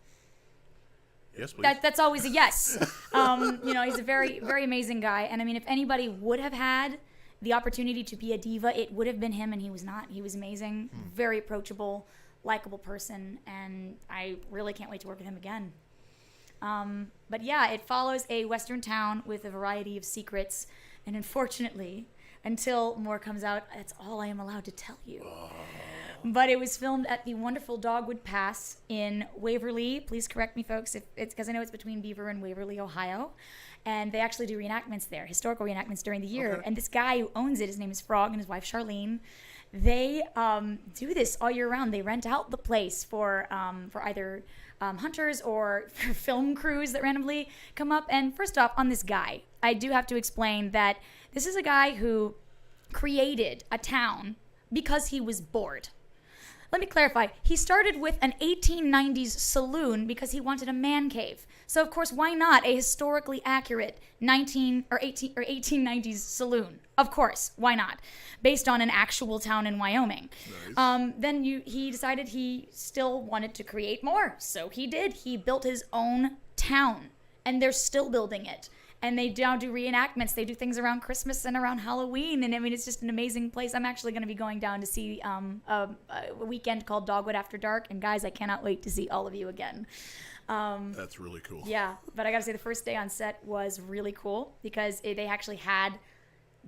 Yes, please. That's always a yes. You know, he's a very, very amazing guy. And I mean, if anybody would have had the opportunity to be a diva, it would have been him, and he was not. He was amazing, very approachable, likable person, and I really can't wait to work with him again. But yeah, it follows a Western town with a variety of secrets, and unfortunately, until more comes out, that's all I am allowed to tell you. But it was filmed at the wonderful Dogwood Pass in Waverly. Please correct me, folks, if it's because I know it's between Beaver and Waverly, Ohio. And they actually do reenactments there, historical reenactments during the year. Okay. And this guy who owns it, his name is Frog, and his wife Charlene, they do this all year round. They rent out the place for either hunters or for film crews that randomly come up. And first off, on this guy, I do have to explain that this is a guy who created a town because he was bored. Let me clarify. He started with an 1890s saloon because he wanted a man cave. So of course, why not a historically accurate 1890s saloon? Of course, why not? Based on an actual town in Wyoming. Nice. Then he decided he still wanted to create more. So he did. He built his own town, and they're still building it. And they now do reenactments. They do things around Christmas and around Halloween. And I mean, it's just an amazing place. I'm actually going to be going down to see a weekend called Dogwood After Dark. And guys, I cannot wait to see all of you again. That's really cool. Yeah, but I got to say the first day on set was really cool because they actually had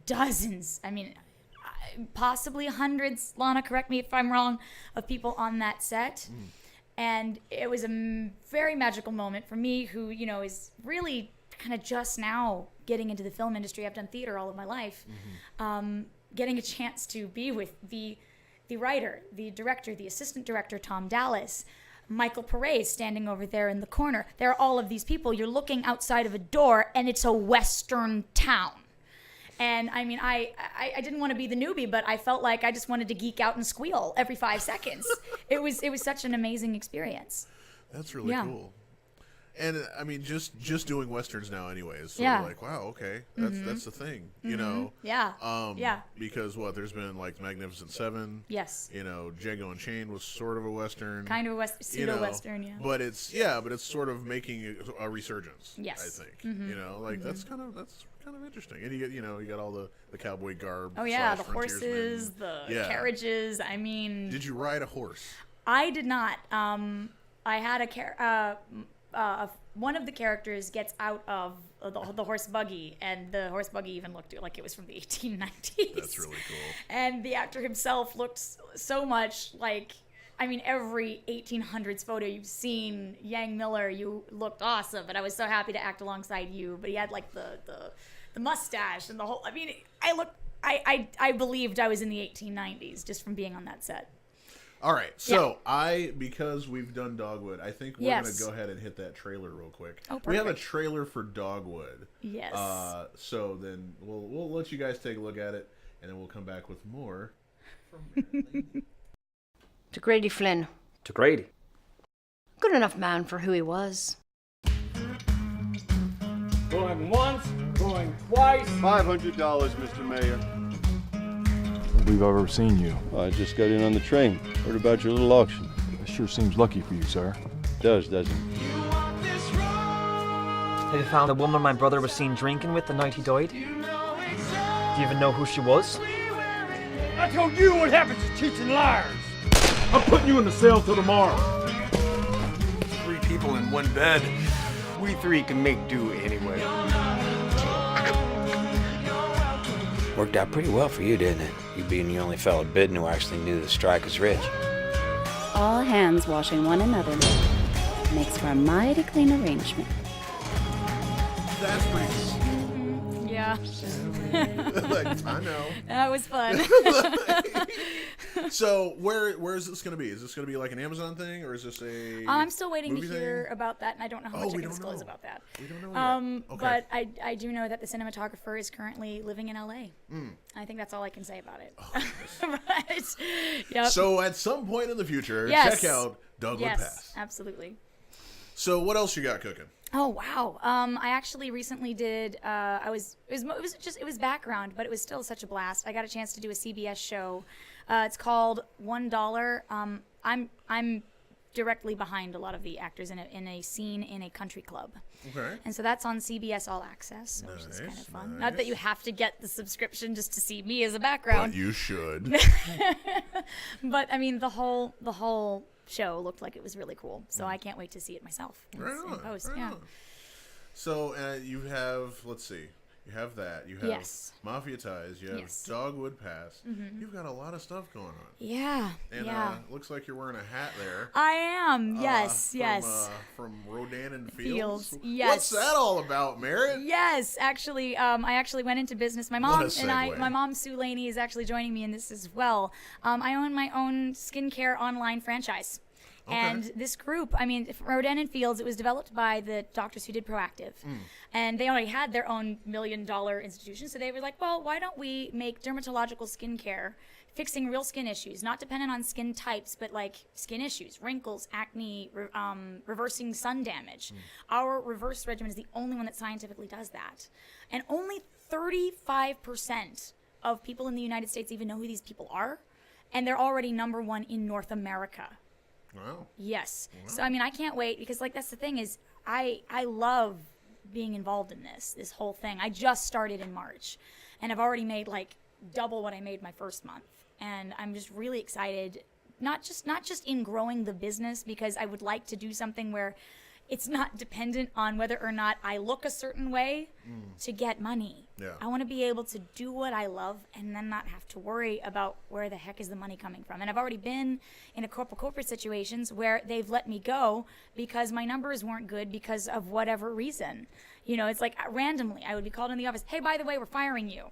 dozens, I mean, possibly hundreds, Lana, correct me if I'm wrong, of people on that set. And it was a very magical moment for me who, you know, is really kind of just now getting into the film industry. I've done theater all of my life. Getting a chance to be with the writer, the director, the assistant director, Tom Dallas, Michael Pare standing over there in the corner. There are all of these people. You're looking outside of a door, and it's a Western town. And I mean, I didn't want to be the newbie, but I felt like I just wanted to geek out and squeal every 5 seconds. It was such an amazing experience. That's really cool. And I mean, just doing westerns now, anyways. So like, wow, okay, that's the thing, you know. Yeah. Because there's been like Magnificent Seven. Yes. You know, Django Unchained was sort of a western. Kind of a pseudo-western, yeah. But it's sort of making a resurgence. Yes. I think. You know, like that's kind of interesting. And you got all the cowboy garb. Oh yeah, the horses, the carriages. I mean. Did you ride a horse? I did not. I had one of the characters gets out of the horse buggy, and the horse buggy even looked like it was from the 1890s. That's really cool. And the actor himself looked so much like, I mean, every 1800s photo you've seen, Yang Miller, you looked awesome, and I was so happy to act alongside you. But he had like the mustache and the whole. I mean, I believed I was in the 1890s just from being on that set. All right, so because we've done Dogwood, I think we're going to go ahead and hit that trailer real quick. Oh, perfect. We have a trailer for Dogwood. Yes. So then we'll let you guys take a look at it, and then we'll come back with more from Marret Laney. To Grady Flynn. To Grady. Good enough man for who he was. Going once, going twice. $500, Mr. Mayor. We've ever seen you. I just got in on the train. Heard about your little auction. It sure seems lucky for you, sir. It does, doesn't it? Have you found the woman my brother was seen drinking with the night he died? Do you even know who she was? I told you what happens to teaching liars. I'm putting you in the cell till tomorrow. 3 people in one bed. We 3 can make do anyway. Worked out pretty well for you, didn't it? You being the only fellow bidding who actually knew the strike was rich. All hands washing one another makes for a mighty clean arrangement. That's pretty cool. Yeah. Like, I know. That was fun. So where is this going to be? Is this going to be like an Amazon thing, or is this a I'm still waiting to hear thing? about that, and I don't know how much I can disclose about that. We don't know yet. Okay. But I do know that the cinematographer is currently living in LA. I think that's all I can say about it. But, yep. So at some point in the future, check out Dogwood Pass. Absolutely. So what else you got cooking? Oh wow! I actually recently did. It was background, but it was still such a blast. I got a chance to do a CBS show. It's called $1. I'm directly behind a lot of the actors in a scene in a country club. Okay. And so that's on CBS All Access, which is kind of fun. Not that you have to get the subscription just to see me as a background. But you should. But I mean, the whole show looked like it was really cool, so I can't wait to see it myself in post. Right on. So you have, let's see, you have that. You have MafiaTies. You have Dogwood Pass. You've got a lot of stuff going on. Yeah. And looks like you're wearing a hat there. I am. Yes. From Rodan and Fields. Yes. What's that all about, Marret? Yes. Actually, I actually went into business. My mom my mom Sue Laney is actually joining me in this as well. I own my own skincare online franchise. Okay. And this group, I mean, Rodan and Fields, it was developed by the doctors who did Proactive. And they already had their own $1 million institution. So they were like, well, why don't we make dermatological skincare, fixing real skin issues, not dependent on skin types, but like skin issues, wrinkles, acne, reversing sun damage. Our reverse regimen is the only one that scientifically does that. And only 35% of people in the United States even know who these people are. And they're already #1 in North America. Wow. Yes. Wow. So I mean, I can't wait because like that's the thing is I love being involved in this whole thing. I just started in March, and I've already made like double what I made my first month, and I'm just really excited. Not just in growing the business, because I would like to do something where it's not dependent on whether or not I look a certain way to get money. Yeah. I want to be able to do what I love and then not have to worry about where the heck is the money coming from. And I've already been in a corporate situations where they've let me go because my numbers weren't good because of whatever reason. You know, it's like randomly I would be called in the office, hey, by the way, we're firing you.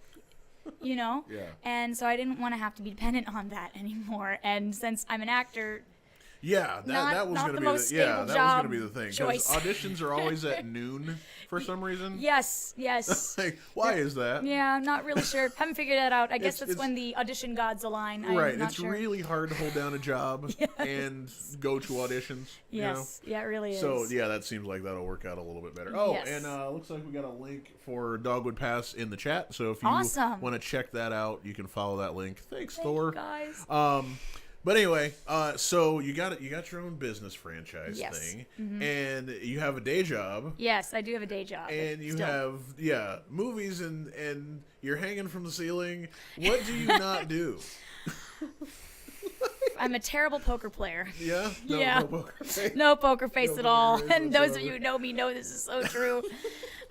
You know? Yeah. And so I didn't want to have to be dependent on that anymore. And since I'm an actor, yeah, that was going to be the thing. Because auditions are always at noon for some reason. Yes. Like, why is that? Yeah, I'm not really sure. Haven't figured that out. I guess that's when the audition gods align. Right. It's really hard to hold down a job and go to auditions. Yes. You know? Yeah, it really is. So, yeah, that seems like that'll work out a little bit better. Oh, and looks like we got a link for Dogwood Pass in the chat. So if you want to check that out, you can follow that link. Thanks, Thor. Guys. But anyway, so you got your own business franchise thing, and you have a day job. Yes, I do have a day job. And you have movies, and you're hanging from the ceiling. What do you not do? I'm a terrible poker player. Yeah? No poker face? No poker face at all. And those of you who know me know this is so true.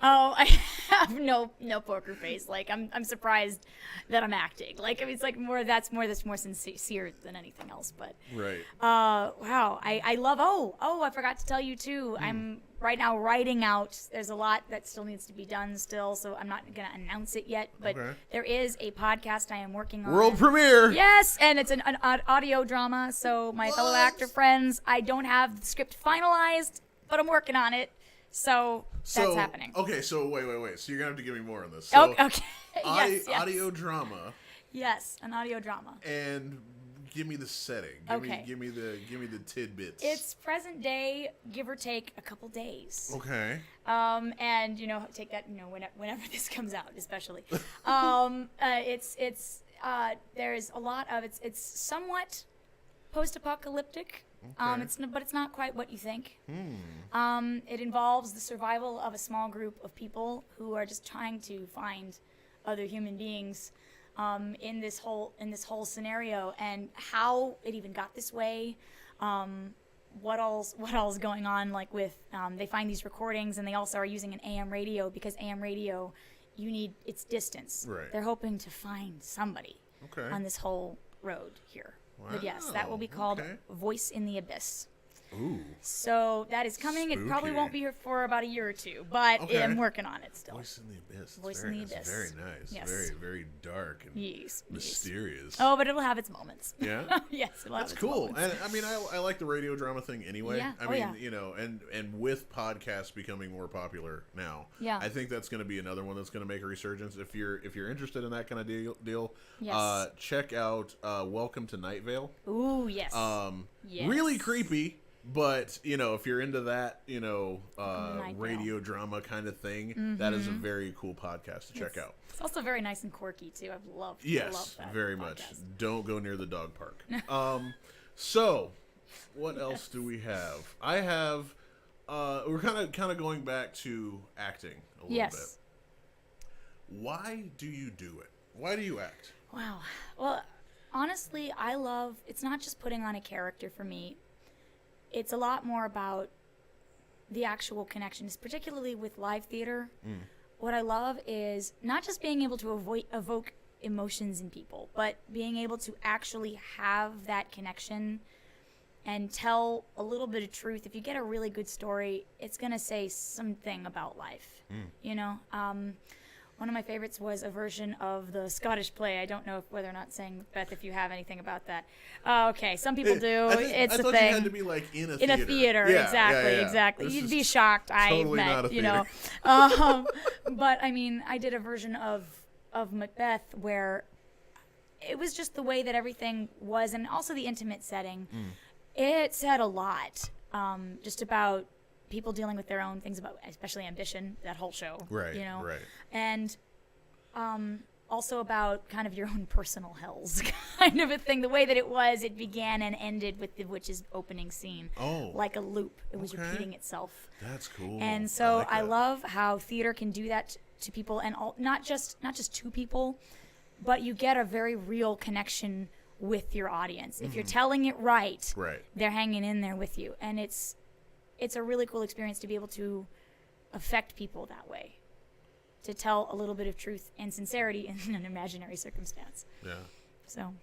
Oh, I have no poker face. Like I'm surprised that I'm acting. Like I mean, it's like that's more sincere than anything else. But right. Wow. I love. I forgot to tell you too. I'm right now writing out. There's a lot that still needs to be done still, so I'm not gonna announce it yet. But there is a podcast I am working on. World premiere. Yes, and it's an audio drama. So my fellow actor friends, I don't have the script finalized, but I'm working on it. So that's happening. Okay, so wait. So you're gonna have to give me more on this. So, okay. Yes. Audio drama. Yes, an audio drama. And give me the setting. Give me the tidbits. It's present day, give or take a couple days. Okay. And take that whenever this comes out, especially. There's a lot of it's somewhat post-apocalyptic. Okay. But it's not quite what you think. It involves the survival of a small group of people who are just trying to find other human beings in this whole scenario, and how it even got this way. What all's going on? Like with they find these recordings, and they also are using an AM radio because AM radio, it's distance. Right. They're hoping to find somebody on this whole road here. Wow. But yes, that will be called Voice in the Abyss. Ooh. So that is coming. Spooky. It probably won't be here for about a year or two, but I'm working on it still. Voice in the Abyss. Voice in the Abyss. Very nice. Yes. Very, very dark and mysterious. Oh, but it'll have its moments. Yeah? Yes, it'll have That's its cool. moments. And I mean, I like the radio drama thing anyway. Yeah. I mean, and with podcasts becoming more popular now, I think that's going to be another one that's going to make a resurgence. If you're interested in that kind of deal, yes. check out Welcome to Night Vale. Ooh, yes. Really creepy. But, you know, if you're into that, you know, radio drama kind of thing, that is a very cool podcast to check out. It's also very nice and quirky, too. I love that very podcast. much. Don't go near the dog park. So, what else do we have? I have, we're kind of going back to acting a little bit. Why do you do it? Why do you act? Wow. Well, honestly, it's not just putting on a character for me. It's a lot more about the actual connections, particularly with live theater. What I love is not just being able to evoke emotions in people, but being able to actually have that connection and tell a little bit of truth. If you get a really good story, it's going to say something about life, you know? One of my favorites was a version of the Scottish play. I don't know whether or not saying Macbeth, if you have anything about that. Okay, some people do. It's a thing. You had to be like in a theater. In a theater, exactly. This You'd be shocked. Totally I not bet, a you know. But I mean, I did a version of Macbeth where it was just the way that everything was, and also the intimate setting. It said a lot, just about people dealing with their own things, about especially ambition, that whole show, you know, and also about kind of your own personal hells, kind of a thing. The way that it began and ended with the witch's opening scene, like a loop. It was repeating itself. That's cool. And so I love how theater can do that to people, and not just to people, but you get a very real connection with your audience. If you're telling it right, they're hanging in there with you, and it's a really cool experience to be able to affect people that way, to tell a little bit of truth and sincerity in an imaginary circumstance. So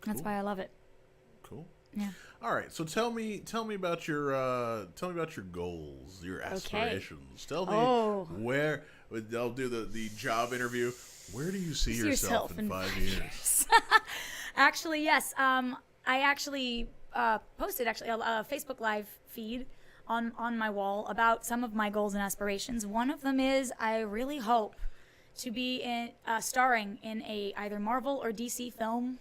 that's why I love it. Cool. Yeah. All right. So tell me about your goals, your aspirations. Tell me where. I'll do the job interview. Where do you see yourself in 5 years? Actually, yes. I actually posted a Facebook Live feed on my wall about some of my goals and aspirations. One of them is I really hope to be starring in either Marvel or DC film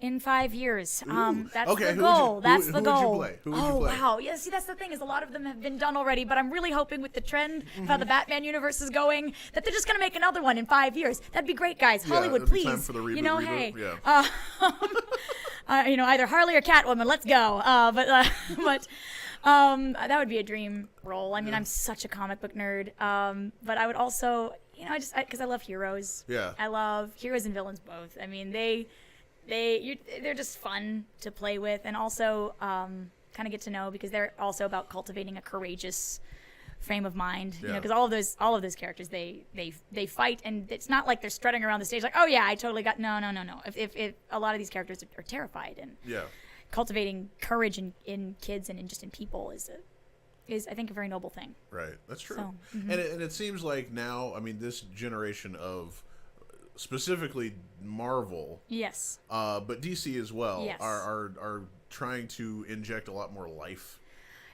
in 5 years. That's the goal. That's the goal. Who would you play? Wow. Yeah, see, that's the thing, is a lot of them have been done already, but I'm really hoping with the trend of how the Batman universe is going that they're just going to make another one in 5 years. That'd be great, guys. Hollywood, please. Time for the reboot, you know, reboot. hey. You know, either Harley or Catwoman. Let's go. But that would be a dream role. I mean, I'm such a comic book nerd. But I would also, you know, because I love heroes. Yeah. I love heroes and villains both. I mean, they're just fun to play with, and also kind of get to know, because they're also about cultivating a courageous frame of mind. You know, because all of those characters, they fight, and it's not like they're strutting around the stage like, oh yeah, I totally got no. If a lot of these characters are terrified, and cultivating courage in kids and in people is I think a very noble thing. Right, that's true. So, and it seems like now, I mean, this generation of specifically Marvel, but DC as well, are trying to inject a lot more life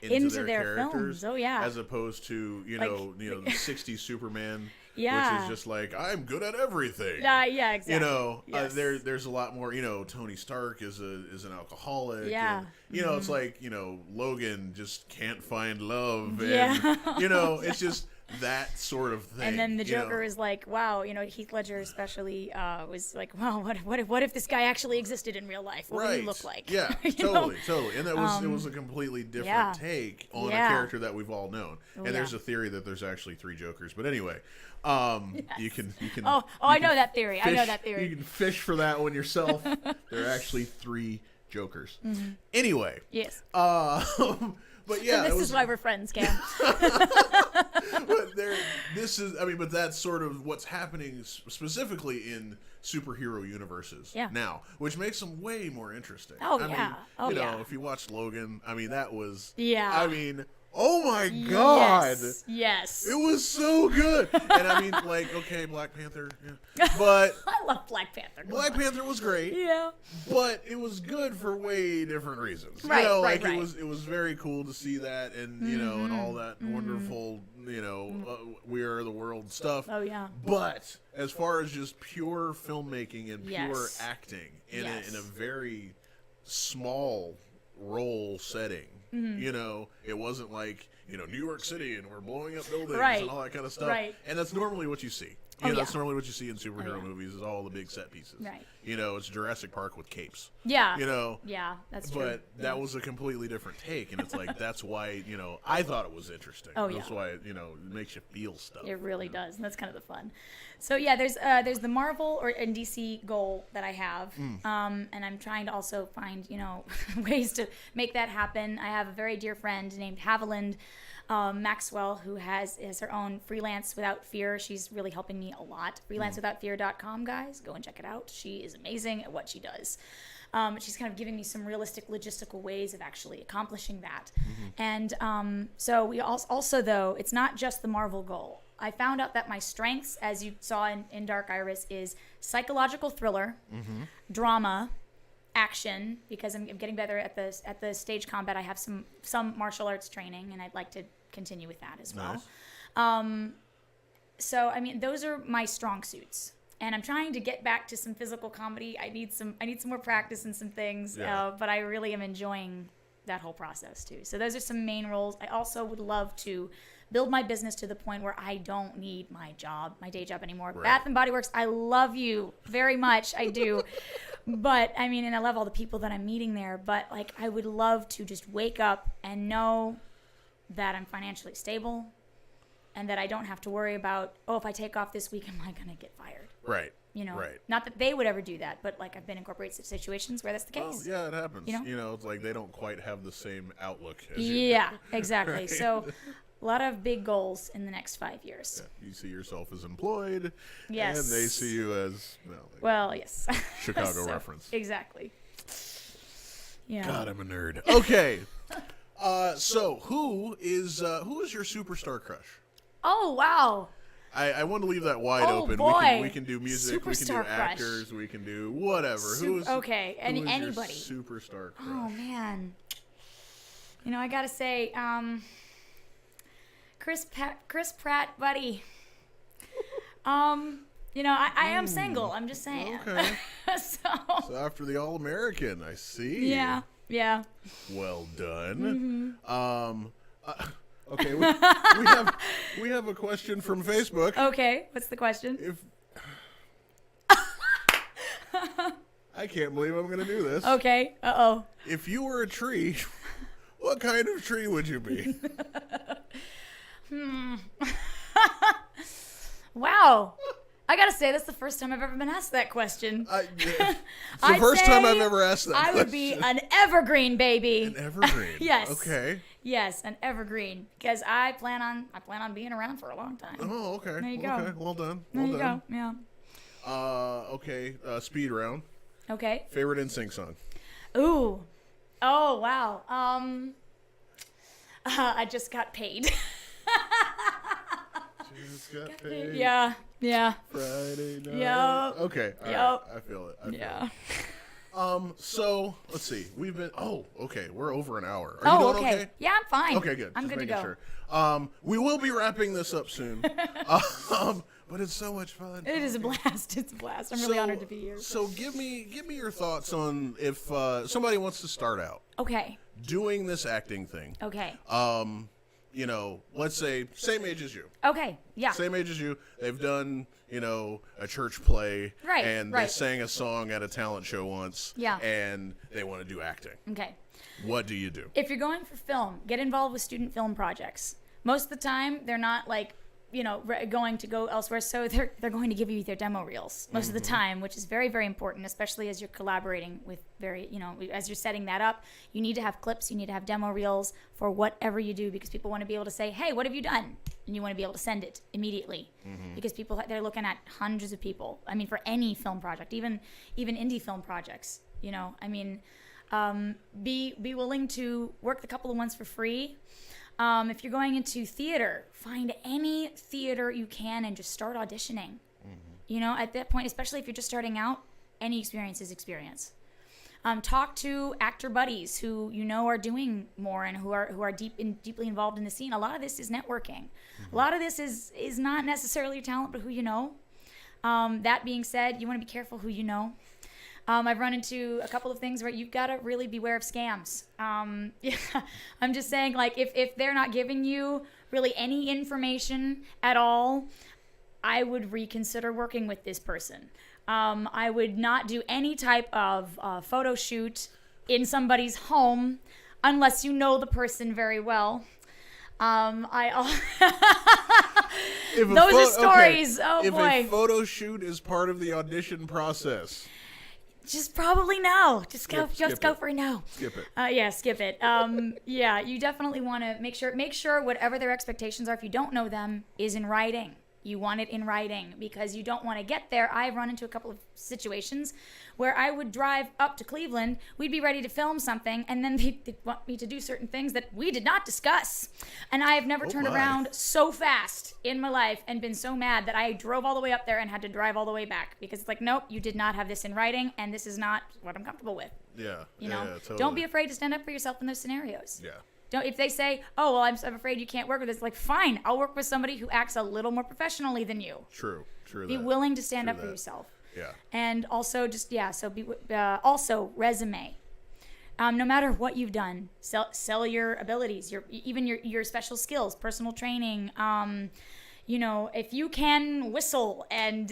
into their characters. Films. As opposed to the 60s Superman, which is just like, I'm good at everything. Yeah, exactly. You know, there's a lot more. You know, Tony Stark is an alcoholic. Yeah. And, you know, it's like, you know, Logan just can't find love. And, you know, it's just that sort of thing. And then the Joker is like, wow, you know, Heath Ledger especially was like, wow, what if this guy actually existed in real life? What would he look like? Yeah, totally. And that was it was a completely different take on a character that we've all known. And there's a theory that there's actually 3 Jokers. But anyway, you can. I know that theory. You can fish for that one yourself. There are actually 3 Jokers. Anyway. Yes. But yeah, this is why we're friends, Cam. But but that's sort of what's happening specifically in superhero universes now, which makes them way more interesting. I mean, you know, if you watch Logan, I mean, that was I mean, oh my God! Yes. It was so good. And I mean, like, okay, Black Panther, but I love Black Panther. Black Panther was great. Yeah. But it was good for way different reasons. Right, you know, right. It was very cool to see that, and you know, and all that wonderful, you know, We Are the World stuff. Oh yeah. But as far as just pure filmmaking and pure acting in a very small role setting. Mhm. You know, it wasn't like, you know, New York City and we're blowing up buildings Right. and all that kind of stuff. Right. And that's normally what you see. Oh, You know, yeah. that's normally what you see in superhero yeah. movies is all the big set pieces. Right. You know, it's Jurassic Park with capes. Yeah. You know. Yeah, that's true. But that was a completely different take, and it's like that's why, you know, I thought it was interesting. Oh, That's yeah. why, you know, it makes you feel stuff. It really does, and that's kind of the fun. So yeah, there's the Marvel and DC goal that I have, and I'm trying to also find, you know, ways to make that happen. I have a very dear friend named Haviland Maxwell, who has her own Freelance Without Fear. She's really helping me a lot. FreelanceWithoutFear.com, guys, go and check it out. She is amazing at what she does. She's kind of giving me some realistic logistical ways of actually accomplishing that. And so we also, though, it's not just the Marvel goal. I found out that my strengths, as you saw in Dark Iris, is psychological thriller, drama, action, because I'm getting better at the stage combat. I have some martial arts training, and I'd like to continue with that as well. Nice. So I mean, those are my strong suits, and I'm trying to get back to some physical comedy. I need some more practice and some things, Yeah. but I really am enjoying that whole process too. So those are some main roles. I also would love to build my business to the point where I don't need my day job anymore. Right. Bath and Body Works, I love you very much. I do. But I mean, and I love all the people that I'm meeting there, but like I would love to just wake up and know that I'm financially stable and that I don't have to worry about, oh, if I take off this week, am I going to get fired? Right. You know, Right. not that they would ever do that, but like I've been in corporate situations where that's the Oh, case. yeah, it happens. You know? It's like they don't quite have the same outlook as you. Yeah, exactly. Right? So a lot of big goals in the next 5 years. Yeah, you see yourself as employed. Yes. And they see you as, Well, yes. Chicago So, reference. Exactly. Yeah. God, I'm a nerd. Okay. So who is your superstar crush? Oh, wow. I want to leave that wide Oh, open. boy. We can do music, we can do Superstar crush. actors, we can do whatever. Who is okay, who is your anybody. superstar crush? Oh, man. You know, I got to say, Chris Pratt, buddy. You know, I am single. I'm just saying. Okay. So after the All-American, I see. Yeah. Yeah. Well Mm-hmm. done. Okay, we have a question from Facebook. Okay, what's the question? I can't believe I'm going to do this. Okay. Uh-oh. If you were a tree, what kind of tree would you be? Wow. I gotta say, that's the first time I've ever been asked that question. It's the first time I've ever asked that I would be an evergreen, baby. An evergreen? Yes. Okay. Yes, an evergreen. Because I plan on being around for a long time. Oh, okay. There you go. Okay, well done. There Well you done. go. Yeah. Okay, speed round. Okay. Favorite NSYNC song? Ooh. Oh, wow. I just got paid. Just got paid. Yeah. Yeah. Friday night. Yep. Okay. All Yep. right. I feel it. I feel Yeah. it. So let's see. We've been. Oh, okay. We're over an hour. Are Oh, you doing okay? Yeah, I'm fine. Okay, good. I'm Just good to making go. Sure. We will be wrapping this up soon. But it's so much fun. It is a blast. It's a blast. I'm really honored to be here. So give me your thoughts on if somebody wants to start out Okay. doing this acting thing. Okay. You know, let's say same age as you. Okay. Yeah. Same age as you. They've done, you know, a church play. Right, And right. they sang a song at a talent show once. Yeah. And they want to do acting. Okay. What do you do? If you're going for film, get involved with student film projects. Most of the time, they're not like, you know, going to go elsewhere, so they're going to give you their demo reels most of the time, which is very, very important, especially as you're collaborating with as you're setting that up. You need to have clips, you need to have demo reels for whatever you do, because people want to be able to say, hey, what have you done? And you want to be able to send it immediately, because they're looking at hundreds of people. I mean, for any film project, even indie film projects, you know, I mean, be willing to work the couple of ones for free. If you're going into theater, find any theater you can and just start auditioning. You know, at that point, especially if you're just starting out, any experience is experience. Talk to actor buddies who you know are doing more and who are deeply involved in the scene. A lot of this is networking. A lot of this is not necessarily your talent, but who you know. That being said, you want to be careful who you know. I've run into a couple of things where you've got to really beware of scams. Yeah, I'm just saying, like, if they're not giving you really any information at all, I would reconsider working with this person. I would not do any type of photo shoot in somebody's home unless you know the person very well. Those are stories. Okay. If boy. a photo shoot is part of the audition process, just probably no. Just go it. for no. Skip it. Yeah, skip it. Yeah, you definitely want to make sure whatever their expectations are, if you don't know them, is in writing. You want it in writing because you don't want to get there. I've run into a couple of situations where I would drive up to Cleveland, we'd be ready to film something, and then they'd want me to do certain things that we did not discuss. And I have never turned around so fast in my life and been so mad that I drove all the way up there and had to drive all the way back because it's like, nope, you did not have this in writing, and this is not what I'm comfortable with. Yeah. You know, totally. Don't be afraid to stand up for yourself in those scenarios. Yeah. Don't, if they say, oh, well, I'm afraid you can't work with us, like, fine, I'll work with somebody who acts a little more professionally than you. True. Be willing to stand up for yourself. Yeah. And also also resume. No matter what you've done, sell your abilities, your special skills, personal training. You know, if you can whistle and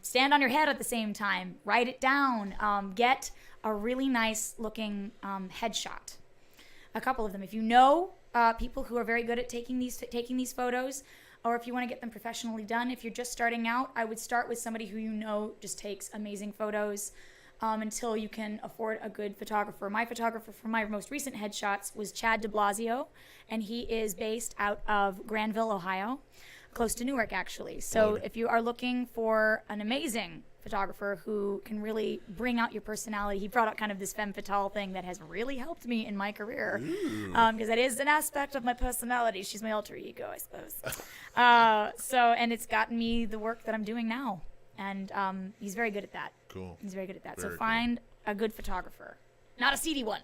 stand on your head at the same time, write it down. Get a really nice looking headshot. A couple of them. If you know people who are very good at taking these photos, or if you want to get them professionally done, if you're just starting out, I would start with somebody who you know just takes amazing photos until you can afford a good photographer. My photographer for my most recent headshots was Chad de Blasio, and he is based out of Granville, Ohio, close to Newark, actually. So if you are looking for an amazing photographer who can really bring out your personality, he brought out kind of this femme fatale thing that has really helped me in my career, because that is an aspect of my personality. She's my alter ego, I suppose. And it's gotten me the work that I'm doing now, and he's very good at that. Cool. He's very good at that. Very so find a good photographer, not a seedy one,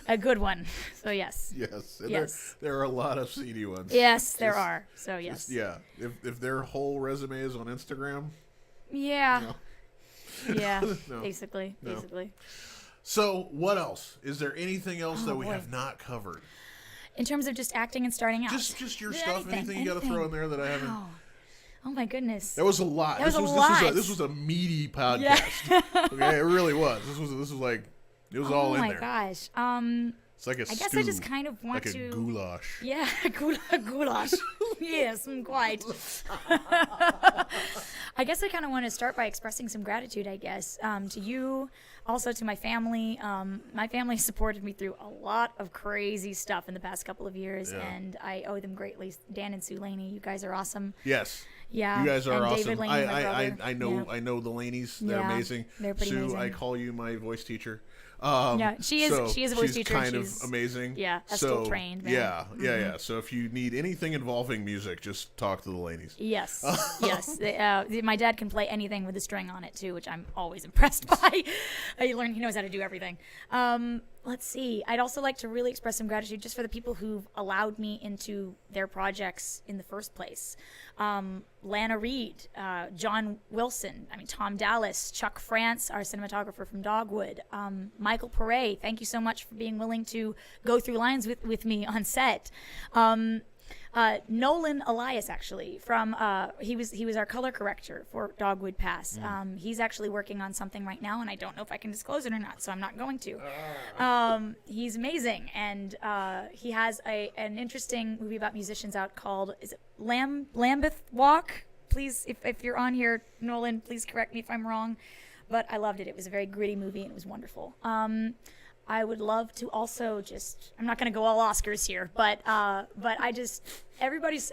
a good one. So yes. Yes. Yes. There are a lot of seedy ones. Yes, there are. So yes. Yeah. If their whole resume is on Instagram. Yeah. No. Yeah. No. Basically. No. Basically. So what else? Is there anything else that we have not covered? In terms of just acting and starting out. Just your stuff. Anything you got to throw in there that I haven't. Oh my goodness. That was a lot. This was a meaty podcast. Yeah. Okay, it really was. This was like it was all in there. Oh my gosh. It's like a I guess I just kind of want like to. a goulash. Yeah, goulash. Yes, quite. I guess I kind of want to start by expressing some gratitude, I guess, to you, also to my family. My family supported me through a lot of crazy stuff in the past couple of years, and I owe them greatly. Dan and Sue Laney, you guys are awesome. Yes. Yeah. You guys are and awesome. David Laney, my brother. I know the Laneys. They're amazing. They're pretty Sue, amazing. I call you my voice teacher. Yeah, she is a voice teacher. She's kind of amazing. Yeah, still trained. Man. Yeah, yeah. So if you need anything involving music, just talk to the Laneys. Yes, yes. My dad can play anything with a string on it too, which I'm always impressed by. He knows how to do everything. Let's see. I'd also like to really express some gratitude just for the people who've allowed me into their projects in the first place. Lana Reed, John Wilson, Tom Dallas, Chuck France, our cinematographer from Dogwood, Michael Perret, thank you so much for being willing to go through lines with me on set. Nolan Elias, actually, from he was our color corrector for Dogwood Pass. He's actually working on something right now, and I don't know if I can disclose it or not, so I'm not going to. He's amazing, and he has an interesting movie about musicians out called, is it Lambeth Walk? Please, if you're on here, Nolan, please correct me if I'm wrong, but I loved it. It was a very gritty movie, and it was wonderful. I would love to also I'm not going to go all Oscars here, but I just, everybody's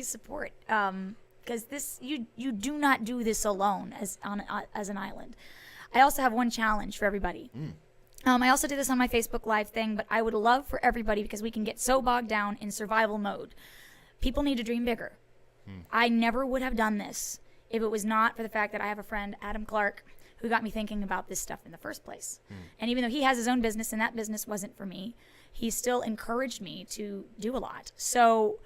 support, because you do not do this alone as an island. I also have one challenge for everybody. I also did this on my Facebook Live thing, but I would love for everybody, because we can get so bogged down in survival mode. People need to dream bigger. I never would have done this if it was not for the fact that I have a friend, Adam Clark, who got me thinking about this stuff in the first place. And even though he has his own business and that business wasn't for me, he still encouraged me to do a lot. So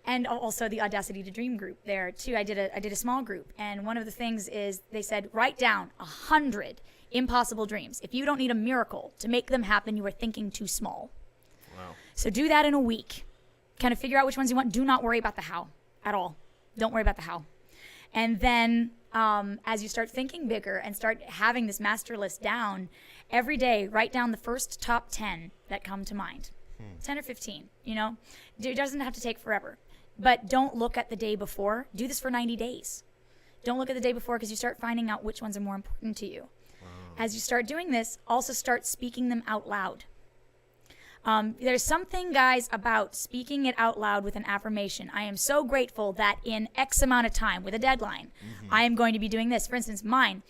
and also the Audacity to Dream group there too. I did a small group, and one of the things is they said write down 100 impossible dreams. If you don't need a miracle to make them happen, you are thinking too small. Wow. So do that in a week. Kind of figure out which ones you want. Do not worry about the how at all. Don't worry about the how. And then as you start thinking bigger and start having this master list down, every day write down the first top 10 that come to mind. 10 or 15, you know? It doesn't have to take forever. But don't look at the day before. Do this for 90 days. Don't look at the day before, because you start finding out which ones are more important to you. Wow. As you start doing this, also start speaking them out loud. There's something, guys, about speaking it out loud with an affirmation. I am so grateful that in X amount of time, with a deadline, I am going to be doing this. For instance, mine.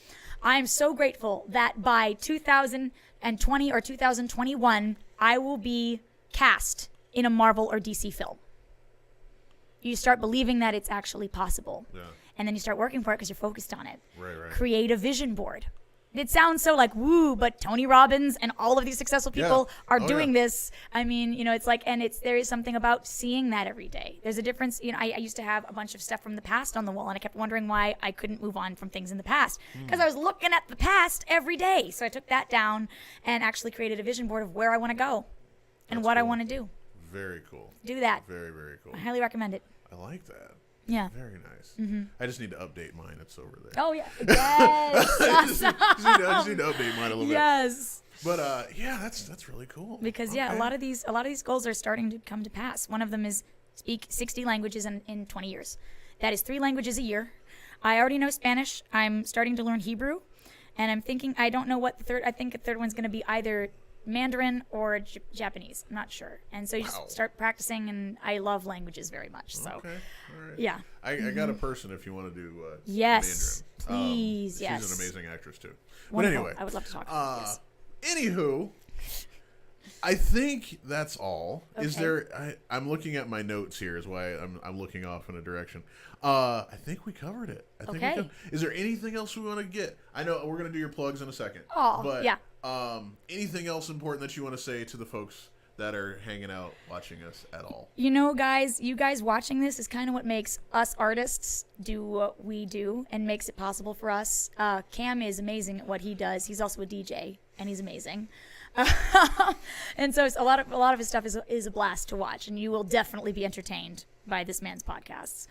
I am so grateful that by 2020 or 2021, I will be cast in a Marvel or DC film. You start believing that it's actually possible. Yeah. And then you start working for it because you're focused on it. Right. Create a vision board. It sounds so like woo, but Tony Robbins and all of these successful people are doing this. I mean, you know, it's like, and there is something about seeing that every day. There's a difference. You know, I used to have a bunch of stuff from the past on the wall, and I kept wondering why I couldn't move on from things in the past, because I was looking at the past every day. So I took that down and actually created a vision board of where I want to go and what I want to do. Very cool. Do that. Very, very cool. I highly recommend it. I like that. Yeah. Very nice. I just need to update mine. It's over there. Oh, yeah. Yes. Awesome. I just need to update mine a little bit. Yes. But yeah, that's really cool. Because a lot of these goals are starting to come to pass. One of them is speak 60 languages in 20 years. That is 3 languages a year. I already know Spanish. I'm starting to learn Hebrew, and I'm thinking, I don't know what the third. I think the third one's going to be either Mandarin or Japanese. I'm not sure. And so you just start practicing, and I love languages very much. So, okay. All right. Yeah. I got a person if you want to do yes, Mandarin. Please, yes. She's an amazing actress too. Wonderful. But anyway, I would love to talk to her. Yes. Anywho, I think that's all. Okay. Is there? I'm looking at my notes here. Is why I'm looking off in a direction. I think we covered it. Is there anything else we want to get? I know we're gonna do your plugs in a second. Oh, but, yeah. Anything else important that you want to say to the folks that are hanging out watching us at all? You know, guys, you guys watching this is kind of what makes us artists do what we do and makes it possible for us. Cam is amazing at what he does. He's also a DJ, and he's amazing. And so it's a lot of his stuff is a blast to watch, and you will definitely be entertained by this man's podcasts.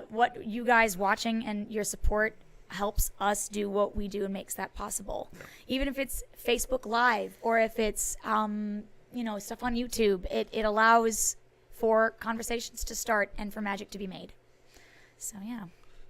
What you guys watching and your support helps us do what we do and makes that possible. Yeah. Even if it's Facebook Live or if it's stuff on YouTube, it allows for conversations to start and for magic to be made. So yeah.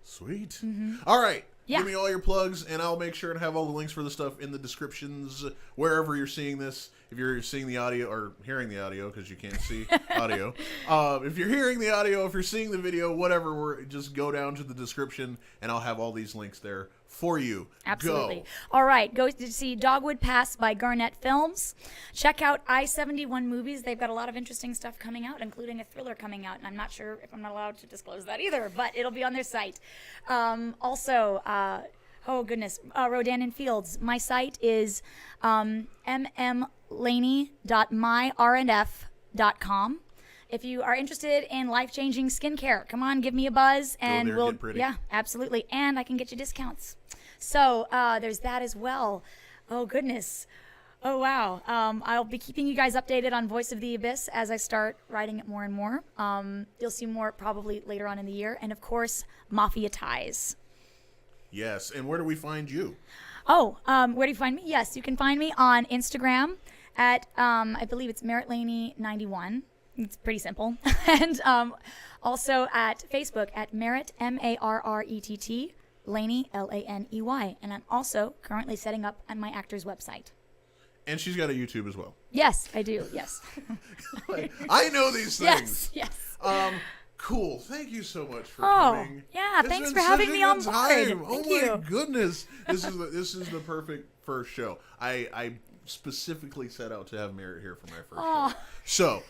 Sweet. All right. Yeah. Give me all your plugs, and I'll make sure to have all the links for the stuff in the descriptions wherever you're seeing this. If you're seeing the audio or hearing the audio, because you can't see audio. If you're hearing the audio, if you're seeing the video, whatever, just go down to the description, and I'll have all these links there for you. Absolutely. Go. All right. Go to see Dogwood Pass by Garnet Films. Check out I-71 Movies. They've got a lot of interesting stuff coming out, including a thriller coming out. And I'm not sure if I'm not allowed to disclose that either, but it'll be on their site. Also, Rodan and Fields. My site is mmlaney.myrnf.com. If you are interested in life-changing skincare, come on, give me a buzz, and we'll, yeah, absolutely, and I can get you discounts. So there's that as well. Oh goodness, oh wow. I'll be keeping you guys updated on Voice of the Abyss as I start writing it more and more. You'll see more probably later on in the year, and of course, MafiaTies. Yes, and where do we find you? Oh, where do you find me? Yes, you can find me on Instagram at I believe it's Marret Laney 91. It's pretty simple. And also at Facebook at Marret, M-A-R-R-E-T-T, Laney, L-A-N-E-Y. And I'm also currently setting up on my actor's website. And she's got a YouTube as well. Yes, I do. Yes. I know these things. Yes. Cool. Thank you so much for coming. Yeah, thanks for having me on board. Oh my goodness. This is the perfect first show. I specifically set out to have Marret here for my first show. So,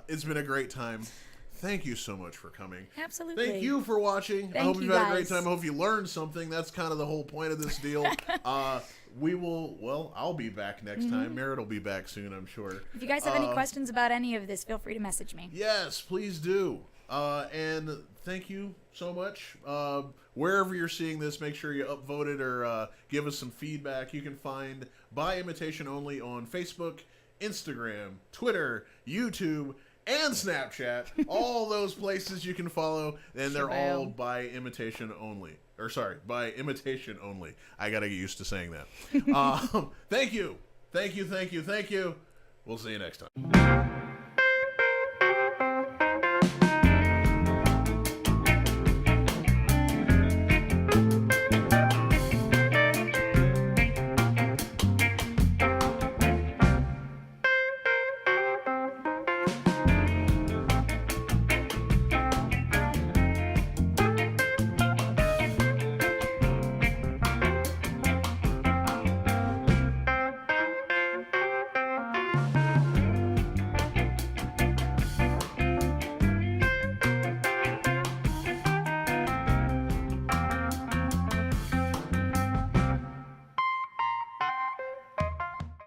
it's been a great time. thank you so much for coming. Absolutely. Thank you for watching. I hope you've had a great time. I hope you learned something. That's kind of the whole point of this deal. I'll be back next time. Marret will be back soon, I'm sure. If you guys have any questions about any of this, feel free to message me. Yes, please do. And thank you so much. Wherever you're seeing this, make sure you upvote it or give us some feedback. You can find By Imitation Only on Facebook, Instagram, Twitter, YouTube, and Snapchat. All those places you can follow, and they're all By Imitation Only. Or sorry, By Imitation Only. I gotta get used to saying that. Thank you. Thank you. We'll see you next time.